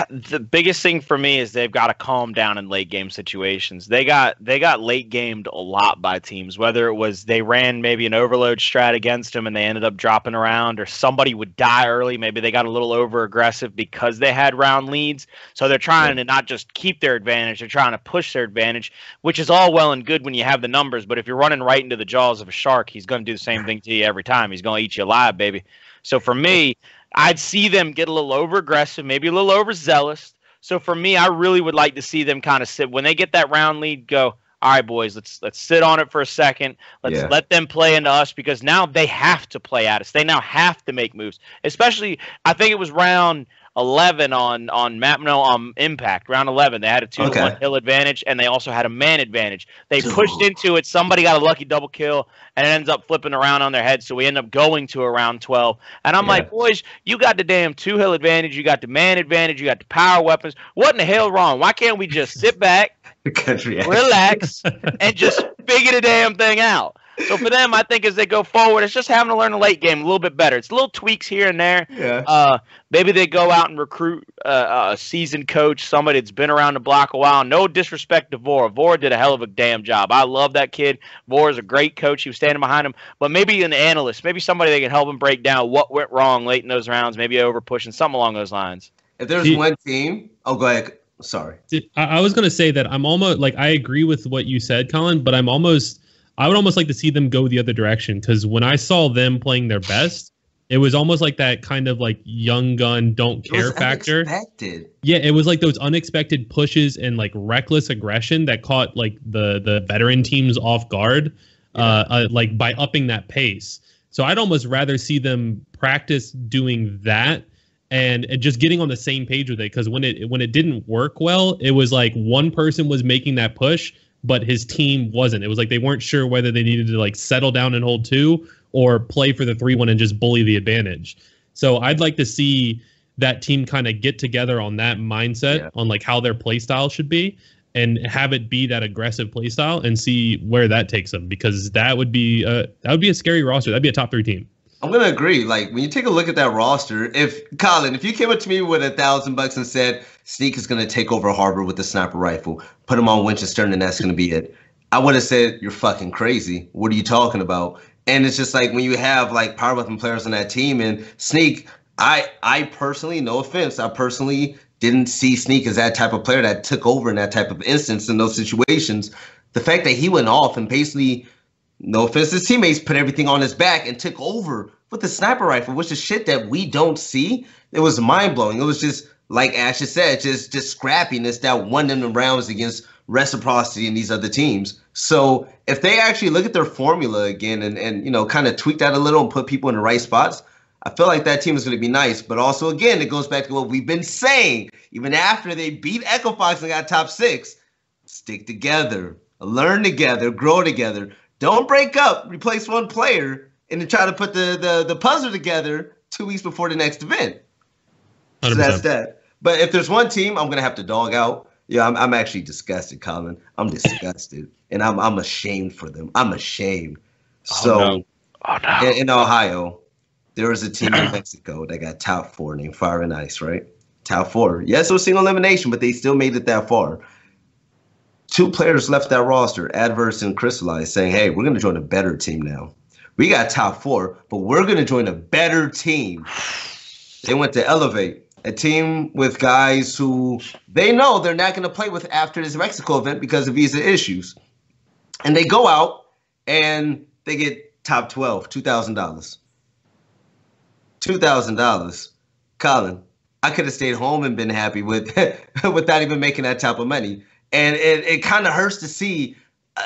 Speaker 2: The biggest thing for me is they've got to calm down in late game situations. They got late gamed a lot by teams, whether it was they ran maybe an overload strat against them and they ended up dropping around, or somebody would die early. Maybe they got a little over aggressive because they had round leads. So they're trying to not just keep their advantage, they're trying to push their advantage, which is all well and good when you have the numbers. But if you're running right into the jaws of a shark, he's going to do the same thing to you every time. He's going to eat you alive, baby. So for me, I'd see them get a little over aggressive, maybe a little overzealous. So for me, I really would like to see them kind of sit when they get that round lead, go, all right, boys, let's sit on it for a second. Let's let them play into us, because now they have to play at us. They now have to make moves. Especially, I think it was round 11 on Impact. Round 11, they had a 2-1 hill advantage, and they also had a man advantage. They pushed into it. Somebody got a lucky double kill, and it ends up flipping around on their head. So we end up going to a round 12. And I'm like, boys, you got the damn 2 hill advantage. You got the man advantage. You got the power weapons. What in the hell wrong? Why can't we just sit back, relax, and just figure the damn thing out? So for them, I think as they go forward, it's just having to learn the late game a little bit better. It's little tweaks here and there.
Speaker 1: Yeah.
Speaker 2: Maybe they go out and recruit a seasoned coach, somebody that's been around the block a while. No disrespect to Vor. Vor did a hell of a damn job. I love that kid. Vor is a great coach. He was standing behind him. But maybe an analyst, maybe somebody that can help him break down what went wrong late in those rounds, maybe over pushing, something along those lines.
Speaker 1: If there's one team, go ahead. Sorry.
Speaker 3: I was going to say that I'm almost like, I agree with what you said, Colin, but I would almost like to see them go the other direction, because when I saw them playing their best, it was almost like that kind of like young gun, don't care factor.
Speaker 1: Unexpected.
Speaker 3: Yeah, it was like those unexpected pushes and like reckless aggression that caught like the veteran teams off guard, like by upping that pace. So I'd almost rather see them practice doing that and just getting on the same page with it, because when it didn't work well, it was like one person was making that push, but his team wasn't. It was like they weren't sure whether they needed to like settle down and hold 2 or play for the 3-1 and just bully the advantage. So I'd like to see that team kind of get together on that mindset on like how their play style should be, and have it be that aggressive play style, and see where that takes them, because that would be a scary roster. That'd be a top 3 team.
Speaker 1: I'm gonna agree. Like, when you take a look at that roster, if you came up to me with $1,000 and said Sneak is gonna take over Harbor with the sniper rifle, put him on Winchester, and that's gonna be it, I would have said, you're fucking crazy. What are you talking about? And it's just like when you have like power weapon players on that team, and Sneak, I personally, no offense, I personally didn't see Sneak as that type of player that took over in that type of instance in those situations. The fact that he went off and basically, no offense, his teammates put everything on his back and took over with the sniper rifle, which is shit that we don't see. It was mind-blowing. It was just, like Ash said, just scrappiness that won them the rounds against Reciprocity and these other teams. So if they actually look at their formula again and kind of tweak that a little and put people in the right spots, I feel like that team is going to be nice. But also, again, it goes back to what we've been saying. Even after they beat Echo Fox and got top 6, stick together, learn together, grow together. Don't break up, replace one player, and then try to put the puzzle together 2 weeks before the next event. 100%. So that's that. But if there's one team I'm going to have to dog out, I'm actually disgusted, Colin. I'm disgusted. And I'm ashamed for them. I'm ashamed. So in Ohio, there was a team in Mexico that got top 4 named Fire and Ice, right? Top 4. Yes, it was single elimination, but they still made it that far. 2 players left that roster, Adverse and Crystallize, saying, hey, we're going to join a better team now. We got top 4, but we're going to join a better team. They went to Elevate, a team with guys who they know they're not going to play with after this Mexico event because of visa issues. And they go out and they get top 12, $2,000. $2,000. Colin, I could have stayed home and been happy with without even making that type of money. And it kind of hurts to see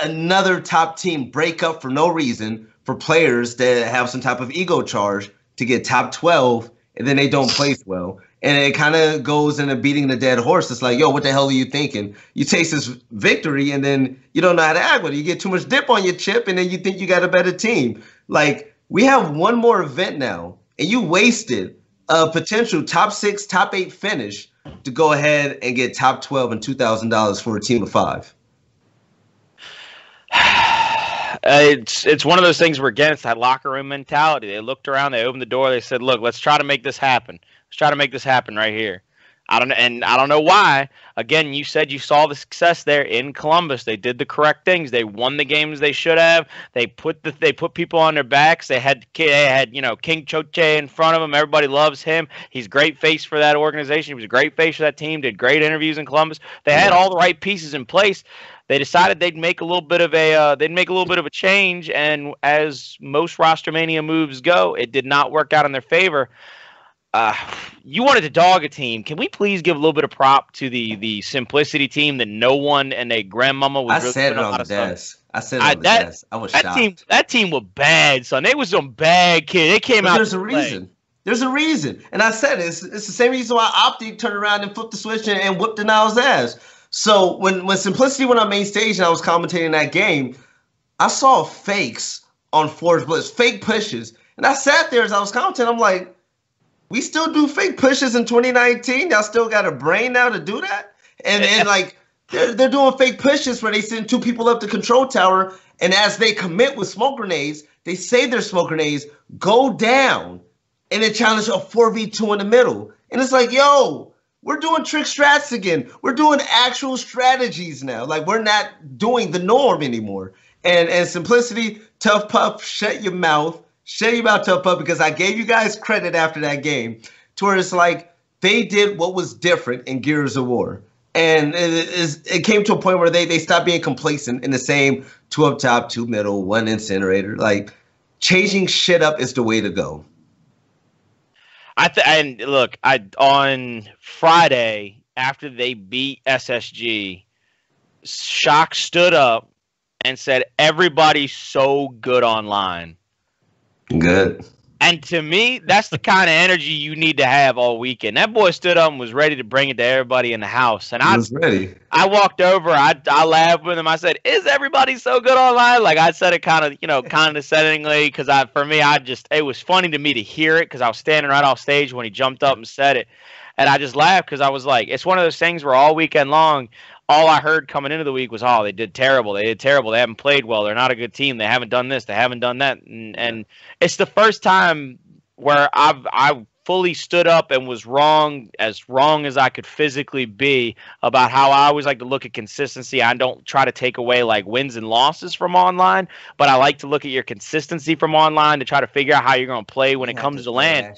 Speaker 1: another top team break up for no reason for players that have some type of ego charge to get top 12, and then they don't place well. And it kind of goes into beating the dead horse. It's like, yo, what the hell are you thinking? You taste this victory, and then you don't know how to act with it. You get too much dip on your chip, and then you think you got a better team. Like, we have one more event now, and you wasted a potential top 6, top 8 finish to go ahead and get top 12 and $2,000 for a team of 5.
Speaker 2: It's one of those things where, again, it's that locker room mentality. They looked around, they opened the door, they said, look, let's try to make this happen. Let's try to make this happen right here. I don't know why. Again, you said you saw the success there in Columbus. They did the correct things. They won the games they should have. They put people on their backs. They had King Choche in front of them. Everybody loves him. He's a great face for that organization. He was a great face for that team. Did great interviews in Columbus. They had all the right pieces in place. They decided they'd make a little bit of a change, and as most RosterMania moves go, it did not work out in their favor. You wanted to dog a team. Can we please give a little bit of prop to the Simplicity team that no one and their grandmama was?
Speaker 1: I said it on the desk. I said it on the desk. I was shocked.
Speaker 2: That team was bad, son. They was some bad kids. They came out.
Speaker 1: There's a reason. There's a reason, and I said it's the same reason why OpTic turned around and flipped the switch and whooped the Niles' ass. So when Simplicity went on main stage and I was commentating that game, I saw fakes on Forge Blitz, fake pushes. And I sat there as I was commentating. I'm like, we still do fake pushes in 2019? Y'all still got a brain now to do that? And like, they're doing fake pushes where they send 2 people up the control tower, and as they commit with smoke grenades, they save their smoke grenades, go down, and then challenge a 4v2 in the middle. And it's like, yo, we're doing trick strats again. We're doing actual strategies now. Like, we're not doing the norm anymore. And Simplicity, Tough Puff, shut your mouth. Shut your mouth, Tough Puff, because I gave you guys credit after that game to where it's like they did what was different in Gears of War. And it came to a point where they stopped being complacent in the same 2 up top, 2 middle, 1 incinerator. Like, changing shit up is the way to go.
Speaker 2: On Friday after they beat SSG, Shock stood up and said, "Everybody's so good online."
Speaker 1: Good.
Speaker 2: And to me, that's the kind of energy you need to have all weekend. That boy stood up and was ready to bring it to everybody in the house. And I was ready. I walked over. I laughed with him. I said, "Is everybody so good online?" Like, I said it kind of condescendingly because it was funny to me to hear it because I was standing right off stage when he jumped up and said it. And I just laughed because I was like, it's one of those things where all weekend long, all I heard coming into the week was, oh, they did terrible. They did terrible. They haven't played well. They're not a good team. They haven't done this. They haven't done that. And it's the first time where I fully stood up and was wrong as I could physically be about how I always like to look at consistency. I don't try to take away like wins and losses from online, but I like to look at your consistency from online to try to figure out how you're going to play when it comes to land.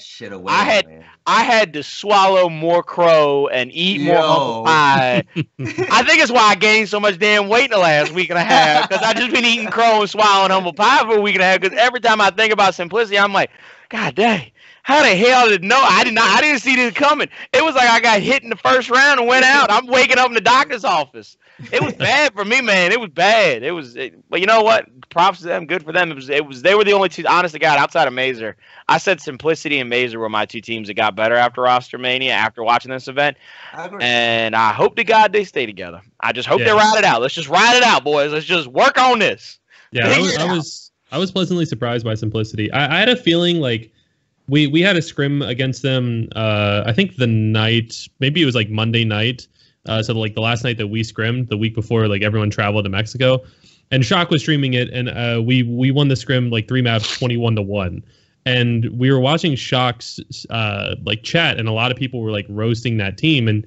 Speaker 2: I had to swallow more crow and eat more humble pie. I think it's why I gained so much damn weight in the last week and a half, because I just been eating crow and swallowing humble pie for a week and a half, because every time I think about Simplicity, I'm like, God dang. How the hell did I didn't see this coming. It was like I got hit in the first round and went out. I'm waking up in the doctor's office. It was bad for me, man. It was bad. But you know what? Props to them. Good for them. They were the only two, honest to God, outside of Mazer. I said Simplicity and Mazer were my 2 teams that got better after RosterMania, after watching this event.
Speaker 1: I agree.
Speaker 2: And I hope to God they stay together. I just hope they ride it out. Let's just ride it out, boys. Let's just work on this.
Speaker 3: Yeah, I was pleasantly surprised by Simplicity. I had a feeling like we had a scrim against them, I think maybe it was like Monday night. So like the last night that we scrimmed, the week before like everyone traveled to Mexico. And Shock was streaming it, and we won the scrim like 3 maps 21-1. And we were watching Shock's like chat, and a lot of people were like roasting that team. And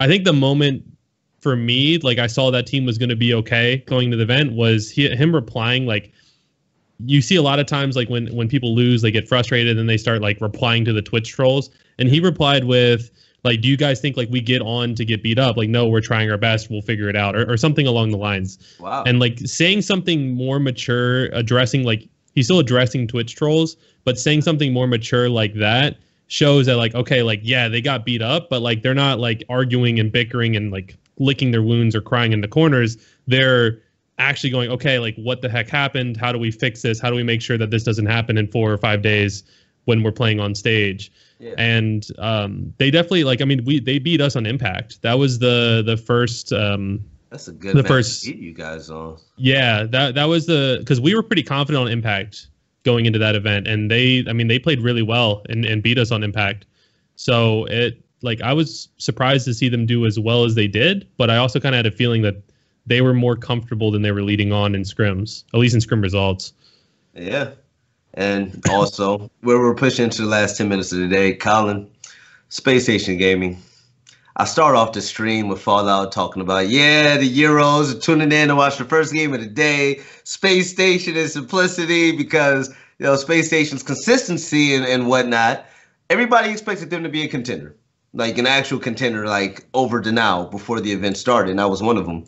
Speaker 3: I think the moment for me, like I saw that team was going to be okay going to the event, was him replying like, you see a lot of times like when people lose, they get frustrated and they start like replying to the Twitch trolls. And he replied with like, do you guys think like we get on to get beat up? Like, no, we're trying our best. We'll figure it out, or something along the lines.
Speaker 1: Wow.
Speaker 3: And like saying something more mature, addressing like he's still addressing Twitch trolls, but saying something more mature like that shows that like, okay, like, yeah, they got beat up, but like they're not like arguing and bickering and like licking their wounds or crying in the corners. They're actually going, okay, like what the heck happened? How do we fix this? How do we make sure that this doesn't happen in 4 or 5 days when we're playing on stage? Yeah. And they definitely like, I mean, they beat us on Impact. That was the first.
Speaker 1: That's a good match to beat you guys on.
Speaker 3: Yeah, that was because we were pretty confident on Impact going into that event, and they played really well and beat us on Impact. So I was surprised to see them do as well as they did, but I also kind of had a feeling that they were more comfortable than they were leading on in scrims, at least in scrim results.
Speaker 1: Yeah. And also, where we're pushing into the last 10 minutes of the day, Colin, Space Station Gaming. I start off the stream with Fallout talking about, the Euros are tuning in to watch the first game of the day. Space Station and simplicity because, Space Station's consistency and whatnot. Everybody expected them to be a contender, like an actual contender, like over Denial before the event started, and I was one of them.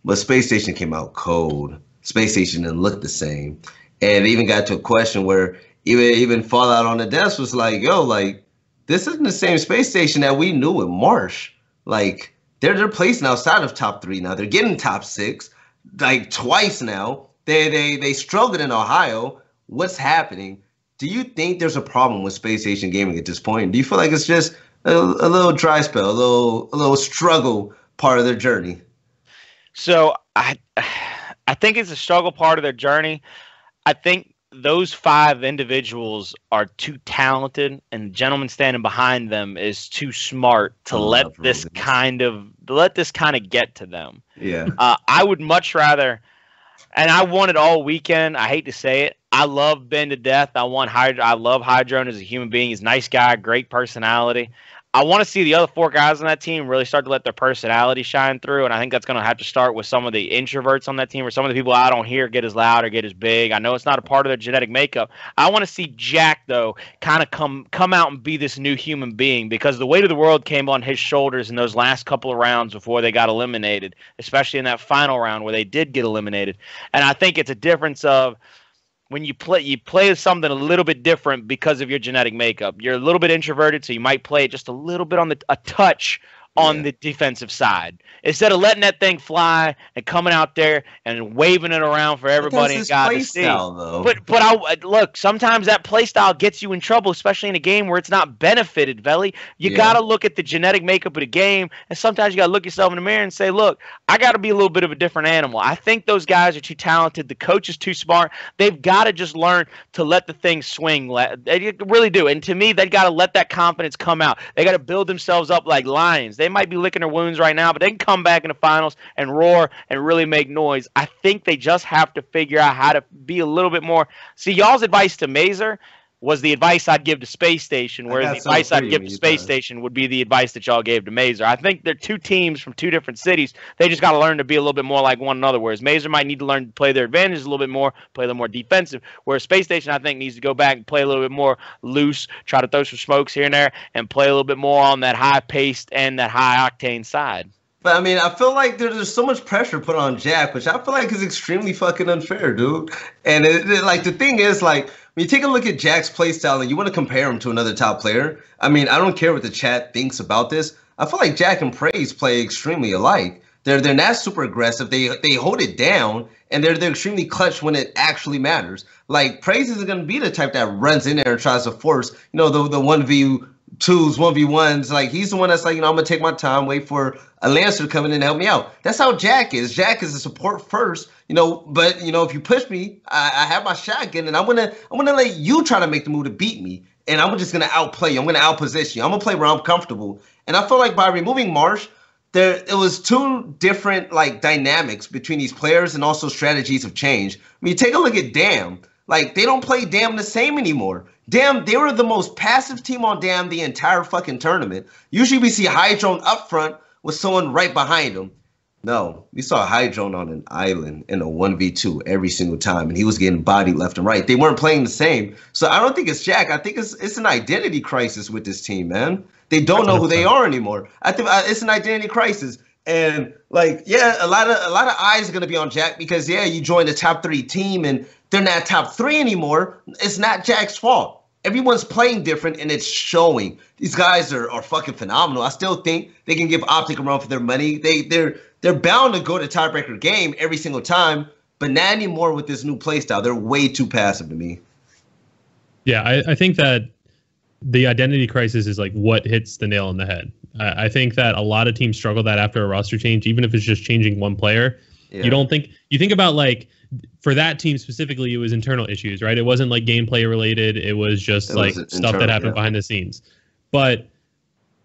Speaker 1: But Space Station came out cold. Space Station didn't look the same. And it even got to a question where even Fallout on the desk was like, this isn't the same Space Station that we knew in March. Like, they're placing outside of top 3 now. They're getting top 6, like twice now. They struggled in Ohio. What's happening? Do you think there's a problem with Space Station Gaming at this point? Do you feel like it's just a little dry spell, a little struggle part of their journey?
Speaker 2: So I think it's a struggle part of their journey. I think those 5 individuals are too talented, and the gentleman standing behind them is too smart to let this kind of get to them.
Speaker 1: Yeah.
Speaker 2: I would much rather, and I want it all weekend. I hate to say it. I love Ben to death. I love Hydrone as a human being. He's a nice guy, great personality. I want to see the other 4 guys on that team really start to let their personality shine through, and I think that's going to have to start with some of the introverts on that team or some of the people I don't hear get as loud or get as big. I know it's not a part of their genetic makeup. I want to see Jack, though, kind of come out and be this new human being because the weight of the world came on his shoulders in those last couple of rounds before they got eliminated, especially in that final round where they did get eliminated. And I think it's a difference of when you play something a little bit different because of your genetic makeup. You're a little bit introverted, so you might play it just a little bit on a touch on the defensive side. Instead of letting that thing fly and coming out there and waving it around for everybody and God to see. But look, sometimes that play style gets you in trouble, especially in a game where it's not benefited, Velly. You got to look at the genetic makeup of the game, and sometimes you got to look yourself in the mirror and say, look, I got to be a little bit of a different animal. I think those guys are too talented. The coach is too smart. They've got to just learn to let the thing swing. They really do. And to me, they got to let that confidence come out. They got to build themselves up like lions. They might be licking their wounds right now, but they can come back in the finals and roar and really make noise. I think they just have to figure out how to be a little bit more. See, y'all's advice to Mazer was the advice I'd give to Space Station, whereas the advice I'd give to Space Station would be the advice that y'all gave to Mazer. I think they're 2 teams from 2 different cities. They just got to learn to be a little bit more like one another, whereas Mazer might need to learn to play their advantages a little bit more, play a little more defensive, whereas Space Station, I think, needs to go back and play a little bit more loose, try to throw some smokes here and there, and play a little bit more on that high-paced and that high-octane side.
Speaker 1: But, I mean, I feel like there's so much pressure put on Jack, which I feel like is extremely fucking unfair, dude. And, the thing is, like, when you take a look at Jack's playstyle and you want to compare him to another top player, I mean, I don't care what the chat thinks about this. I feel like Jack and Praise play extremely alike. They're not super aggressive. They hold it down, and they're extremely clutch when it actually matters. Like, Praise isn't going to be the type that runs in there and tries to force, the 1v2s, 1v1s. Like, he's the one that's like, I'm going to take my time, wait for a Lancer to come in and help me out. That's how Jack is. Jack is a support first, but, if you push me, I have my shotgun, and I'm going to let you try to make the move to beat me. And I'm just going to outplay you. I'm going to outposition you. I'm going to play where I'm comfortable. And I feel like by removing Marsh, it was 2 different, like, dynamics between these players, and also strategies have changed. I mean, take a look at Damn. Like, they don't play Damn the same anymore. Damn, they were the most passive team on Damn the entire fucking tournament. Usually we see Hydrone up front with someone right behind them. No, we saw Hydron on an island in a 1v2 every single time, and he was getting bodied left and right. They weren't playing the same. So I don't think it's Jack. I think it's an identity crisis with this team, man. They don't know who they are anymore. I think it's an identity crisis. And like, yeah, a lot of eyes are gonna be on Jack because you joined the top 3 team and they're not top 3 anymore. It's not Jack's fault. Everyone's playing different and it's showing. These guys are fucking phenomenal. I still think they can give OpTic a run for their money. They're bound to go to tiebreaker game every single time, but not anymore with this new playstyle. They're way too passive to me.
Speaker 3: Yeah, I think that the identity crisis is like what hits the nail on the head. I think that a lot of teams struggle that after a roster change, even if it's just changing one player. Yeah. You think about like for that team specifically, it was internal issues, right? It wasn't like gameplay related. It was just stuff that happened behind the scenes. But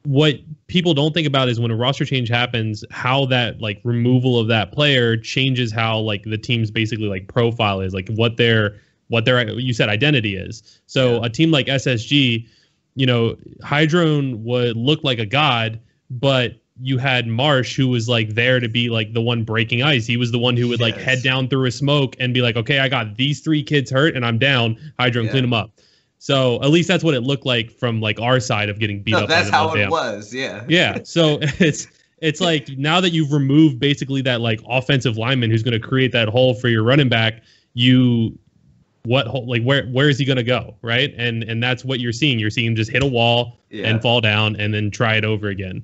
Speaker 3: what people don't think about is when a roster change happens, how that like removal of that player changes how like the team's basically like profile is, like what their you said identity is. So a team like SSG, Hydron would look like a god, but you had Marsh who was like there to be like the one breaking ice. He was the one who would like head down through a smoke and be like, okay, I got these 3 kids hurt and I'm down. Hydron, clean them up. So at least that's what it looked like from like our side of getting beat up.
Speaker 1: That's how it was. Yeah.
Speaker 3: Yeah. So it's like now that you've removed basically that like offensive lineman who's going to create that hole for your running back, where is he going to go? Right. And that's what you're seeing. You're seeing him just hit a wall and fall down and then try it over again.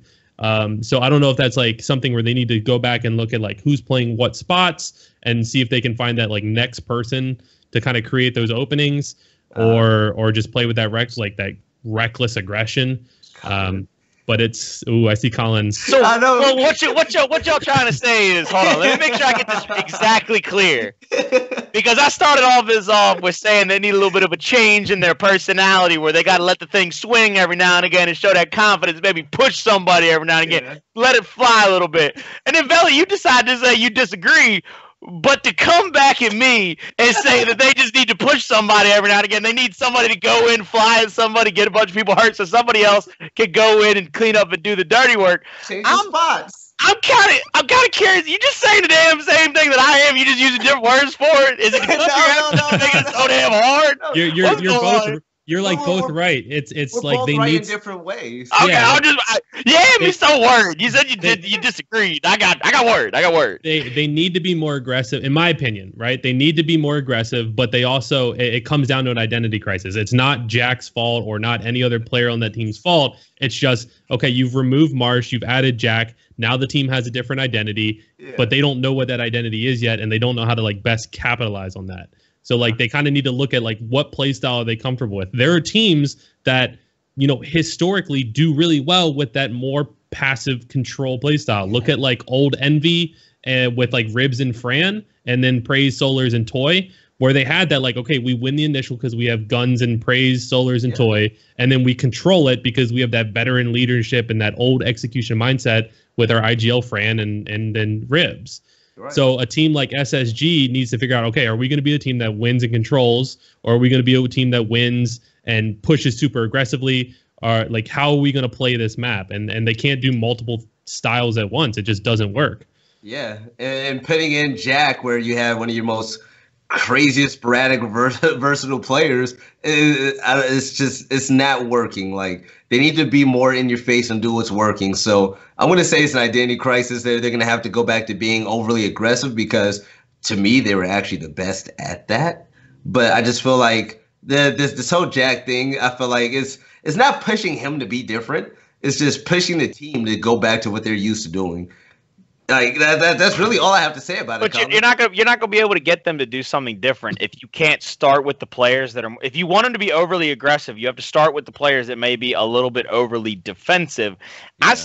Speaker 3: So I don't know if that's like something where they need to go back and look at like who's playing what spots and see if they can find that like next person to kind of create those openings. Or just play with that reckless aggression. But it's I see Colin.
Speaker 2: So I know. Well, what y'all trying to say is, hold on, let me make sure I get this exactly clear. Because I started all this off with saying they need a little bit of a change in their personality, where they got to let the thing swing every now and again and show that confidence. Maybe push somebody every now and again, let it fly a little bit. And then Velly, you decide to say you disagree. But to come back at me and say that they just need to push somebody every now and again, they need somebody to go in, fly at somebody, get a bunch of people hurt so somebody else can go in and clean up and do the dirty work.
Speaker 1: Change the spots.
Speaker 2: I'm kind of curious. You just saying the damn same thing that I am. You just using different words for it. Is it no, making it so damn hard?
Speaker 3: You're both. You're like both right. It's
Speaker 1: we're
Speaker 3: like
Speaker 1: both
Speaker 3: they
Speaker 1: right
Speaker 3: need
Speaker 1: in different ways.
Speaker 2: Okay, me so worried. You said you disagreed. I got word.
Speaker 3: They need to be more aggressive, in my opinion, right? They need to be more aggressive, but they also it comes down to an identity crisis. It's not Jack's fault or not any other player on that team's fault. It's just okay. You've removed Marsh, you've added Jack. Now the team has a different identity, but they don't know what that identity is yet, and they don't know how to like best capitalize on that. So like they kind of need to look at like what play style are they comfortable with. There are teams that, historically do really well with that more passive control play style. Look at like old Envy with like Ribs and Fran, and then Praise, Solars, and Toy, where they had that like, okay, we win the initial because we have guns and Praise, Solars, and Toy, and then we control it because we have that veteran leadership and that old execution mindset with our IGL Fran and then Ribs. Right. So a team like SSG needs to figure out, okay, are we going to be the team that wins and controls, or are we going to be a team that wins and pushes super aggressively? Or like, how are we going to play this map? And they can't do multiple styles at once. It just doesn't work.
Speaker 1: Yeah, and putting in Jack, where you have one of your most craziest, sporadic, versatile players, it's not working. Like, they need to be more in your face and do what's working. So I'm going to say it's an identity crisis. They're going to have to go back to being overly aggressive, because to me, they were actually the best at that. But I just feel like this whole Jack thing, I feel like it's not pushing him to be different. It's just pushing the team to go back to what they're used to doing. Like that's really all I have to say about it.
Speaker 2: But you're not gonna be able to get them to do something different if you can't start with the players that are. If you want them to be overly aggressive, you have to start with the players that may be a little bit overly defensive. Yeah.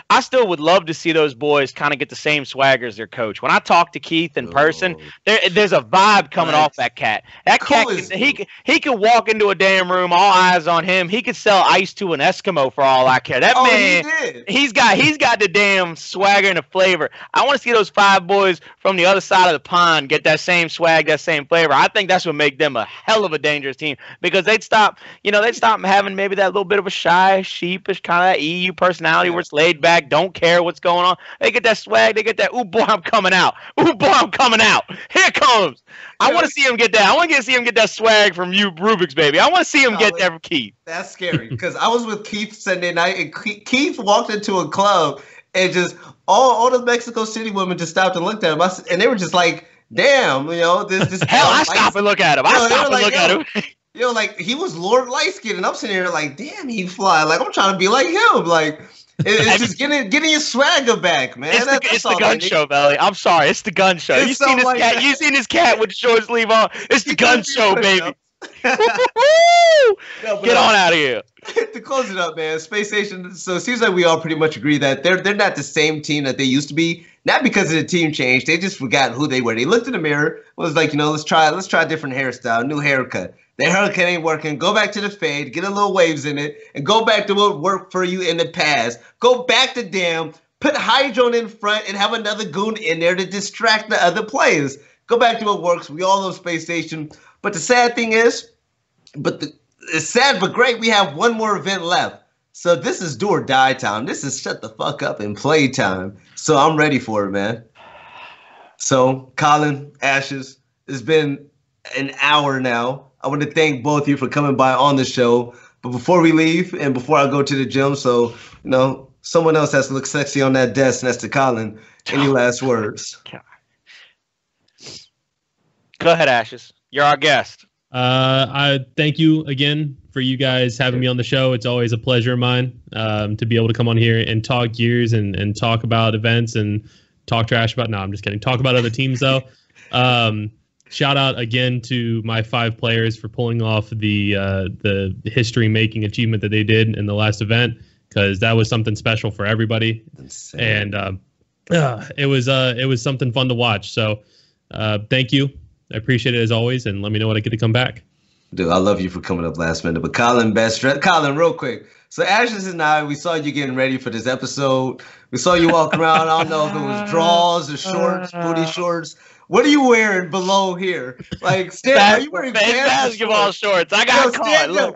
Speaker 2: I still would love to see those boys kind of get the same swagger as their coach. When I talk to Keith in person, there's a vibe coming off that cat. That cat, he could walk into a damn room, all eyes on him. He could sell ice to an Eskimo for all I care. That man, he's got the damn swagger and the flavor. shirt. I want to see those 5 boys from the other side of the pond get that same swag, that same flavor. I think that's what make them a hell of a dangerous team, because they'd stop having maybe that little bit of a shy, sheepish kind of that EU personality where it's laid back, don't care what's going on. They get that swag. They get that, ooh, boy, I'm coming out. Ooh, boy, I'm coming out. Here it comes. I want to see him get that. I want to see him get that swag from you, Rubik's baby. I want to see him get that from Keith.
Speaker 1: That's scary, because I was with Keith Sunday night, and Keith walked into a club, and just all the Mexico City women just stopped and looked at him, and they were just like, "Damn, this."
Speaker 2: Hell, I stop and look at him. I stop and look at him.
Speaker 1: Like he was Lord Lightskin, and I'm sitting here like, "Damn, he fly!" Like I'm trying to be like him, like. It's just getting your swagger back, man.
Speaker 2: It's the gun show, Velly. I'm sorry, it's the gun show. You seen this cat? You seen this cat with the short sleeve on? It's the gun show, baby. Get on out of here.
Speaker 1: To close it up, man, Space Station. So it seems like we all pretty much agree that they're not the same team that they used to be. Not because of the team change. They just forgot who they were. They looked in the mirror, was like, let's try a different hairstyle, new haircut. The haircut ain't working. Go back to the fade, get a little waves in it, and go back to what worked for you in the past. Go back to damn, put Hydron in front and have another goon in there to distract the other players. Go back to what works. We all love Space Station. But the sad thing is, it's sad but great, we have one more event left. So this is do or die time. This is shut the fuck up and play time. So I'm ready for it, man. So, Colin, Ashes, it's been an hour now. I want to thank both of you for coming by on the show. But before we leave and before I go to the gym, so, someone else has to look sexy on that desk next to Colin. Any last words?
Speaker 2: Go ahead, Ashes. You're our guest.
Speaker 3: I thank you again for you guys having me on the show. It's always a pleasure of mine to be able to come on here and talk gears and talk about events and talk trash about. No, I'm just kidding. Talk about other teams, though. Shout out again to my 5 players for pulling off the history-making achievement that they did in the last event, because that was something special for everybody. Insane. And it was something fun to watch. So thank you. I appreciate it as always, and let me know when I get to come back.
Speaker 1: Dude, I love you for coming up last minute. But Colin, Colin, real quick. So Ashes and I, we saw you getting ready for this episode. We saw you walk around. I don't know if it was drawers or shorts, booty shorts. What are you wearing below here? Like, Stan, are you wearing
Speaker 2: basketball shorts? I got caught. Look,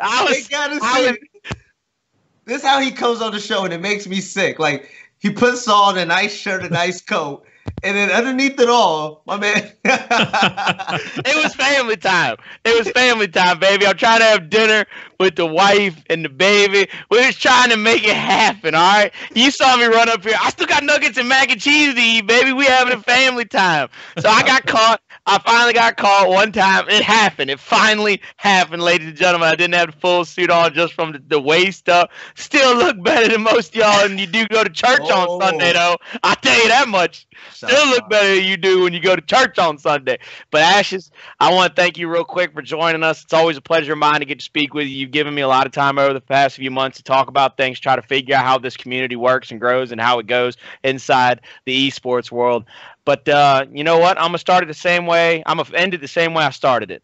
Speaker 1: this is how he comes on the show, and it makes me sick. Like, he puts on a nice shirt, a nice coat, and then underneath it all, my man.
Speaker 2: It was family time. It was family time, baby. I'm trying to have dinner with the wife and the baby. We're just trying to make it happen, all right? You saw me run up here. I still got nuggets and mac and cheese to eat, baby. We having a family time. So I got caught. I finally got caught one time. It happened. It finally happened, ladies and gentlemen. I didn't have the full suit on, just from the waist up. Still look better than most of y'all, and you do go to church on Sunday, though. I'll tell you that much. Still look better than you do when you go to church on Sunday. But Ashes, I want to thank you real quick for joining us. It's always a pleasure of mine to get to speak with you. You've given me a lot of time over the past few months to talk about things, try to figure out how this community works and grows and how it goes inside the esports world. But you know what? I'm going to start it the same way. I'm going to end it the same way I started it.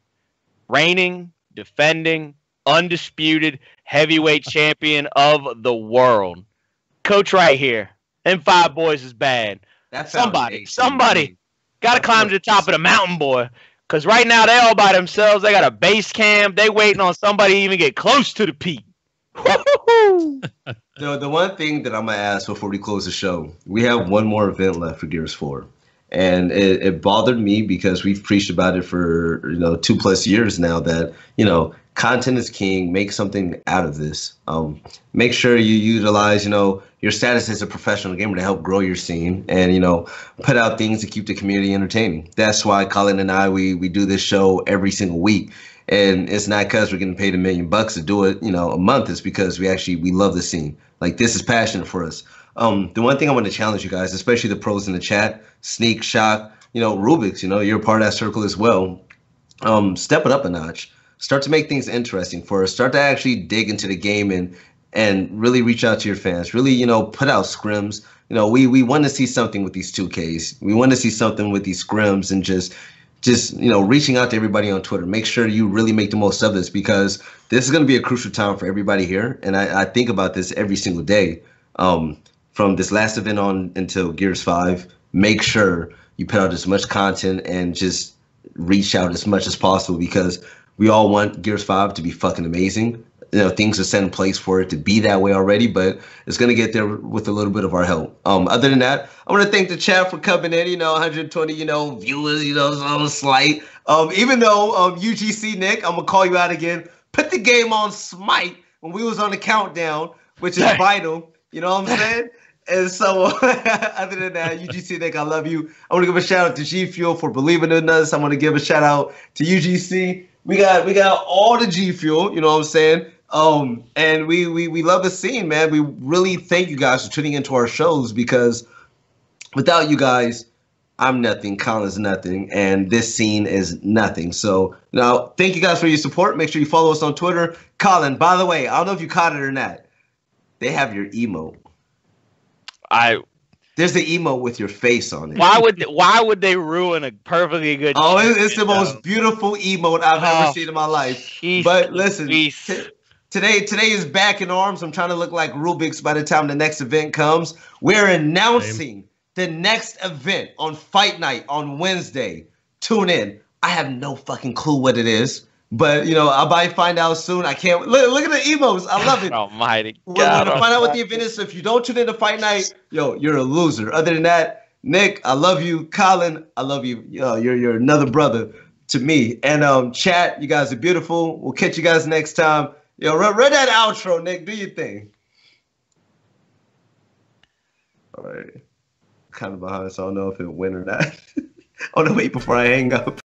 Speaker 2: Reigning, defending, undisputed heavyweight champion of the world. Coach right here. Them 5 boys is bad. That's somebody got to climb to the top of the mountain, boy. Because right now they all by themselves. They got a base camp. They waiting on somebody to even get close to the peak.
Speaker 1: The one thing that I'm going to ask before we close the show, we have one more event left for Gears 4. And it bothered me because we've preached about it for 2+ years now that content is king. Make something out of this. Make sure you utilize your status as a professional gamer to help grow your scene and put out things to keep the community entertaining. That's why Colin and I we do this show every single week. And it's not because we're getting paid $1 million to do it a month. It's because we love the scene. Like, this is passionate for us. The one thing I want to challenge you guys, especially the pros in the chat, Sneak, Shock, Rubik's, you're a part of that circle as well. Step it up a notch. Start to make things interesting for us. Start to actually dig into the game and really reach out to your fans. Really, put out scrims. We want to see something with these 2Ks. We want to see something with these scrims and just reaching out to everybody on Twitter. Make sure you really make the most of this, because this is going to be a crucial time for everybody here. And I think about this every single day. From this last event on until Gears 5, make sure you put out as much content and just reach out as much as possible, because we all want Gears 5 to be fucking amazing. Things are set in place for it to be that way already, but it's going to get there with a little bit of our help. Other than that, I want to thank the chat for coming in, 120, viewers, so slight. Even though UGC Nick, I'm going to call you out again. Put the game on Smite when we was on the countdown, which is vital. You know what I'm saying? And so, other than that, UGC Nick, I love you. I want to give a shout out to G Fuel for believing in us. I want to give a shout out to UGC. We got all the G Fuel, you know what I'm saying? And we love the scene, man. We really thank you guys for tuning into our shows, because without you guys, I'm nothing, Colin's nothing, and this scene is nothing. So, thank you guys for your support. Make sure you follow us on Twitter. Colin, by the way, I don't know if you caught it or not. They have your emote. There's the emote with your face on it.
Speaker 2: Why would they ruin a perfectly good?
Speaker 1: Oh, it's the most beautiful emote I've ever seen in my life. But listen, today is back in arms. I'm trying to look like Rubik's by the time the next event comes. We're announcing the next event on Fight Night on Wednesday. Tune in. I have no fucking clue what it is. But, I'll probably find out soon. I can't. Look at the emotes. I love it.
Speaker 2: Almighty God.
Speaker 1: We're going to find out what the event is. So if you don't tune in to Fight Night, you're a loser. Other than that, Nick, I love you. Colin, I love you. You're another brother to me. And chat, you guys are beautiful. We'll catch you guys next time. Run that outro, Nick. Do your thing. All right. Kind of behind, so I don't know if it went or not. I want to wait before I hang up.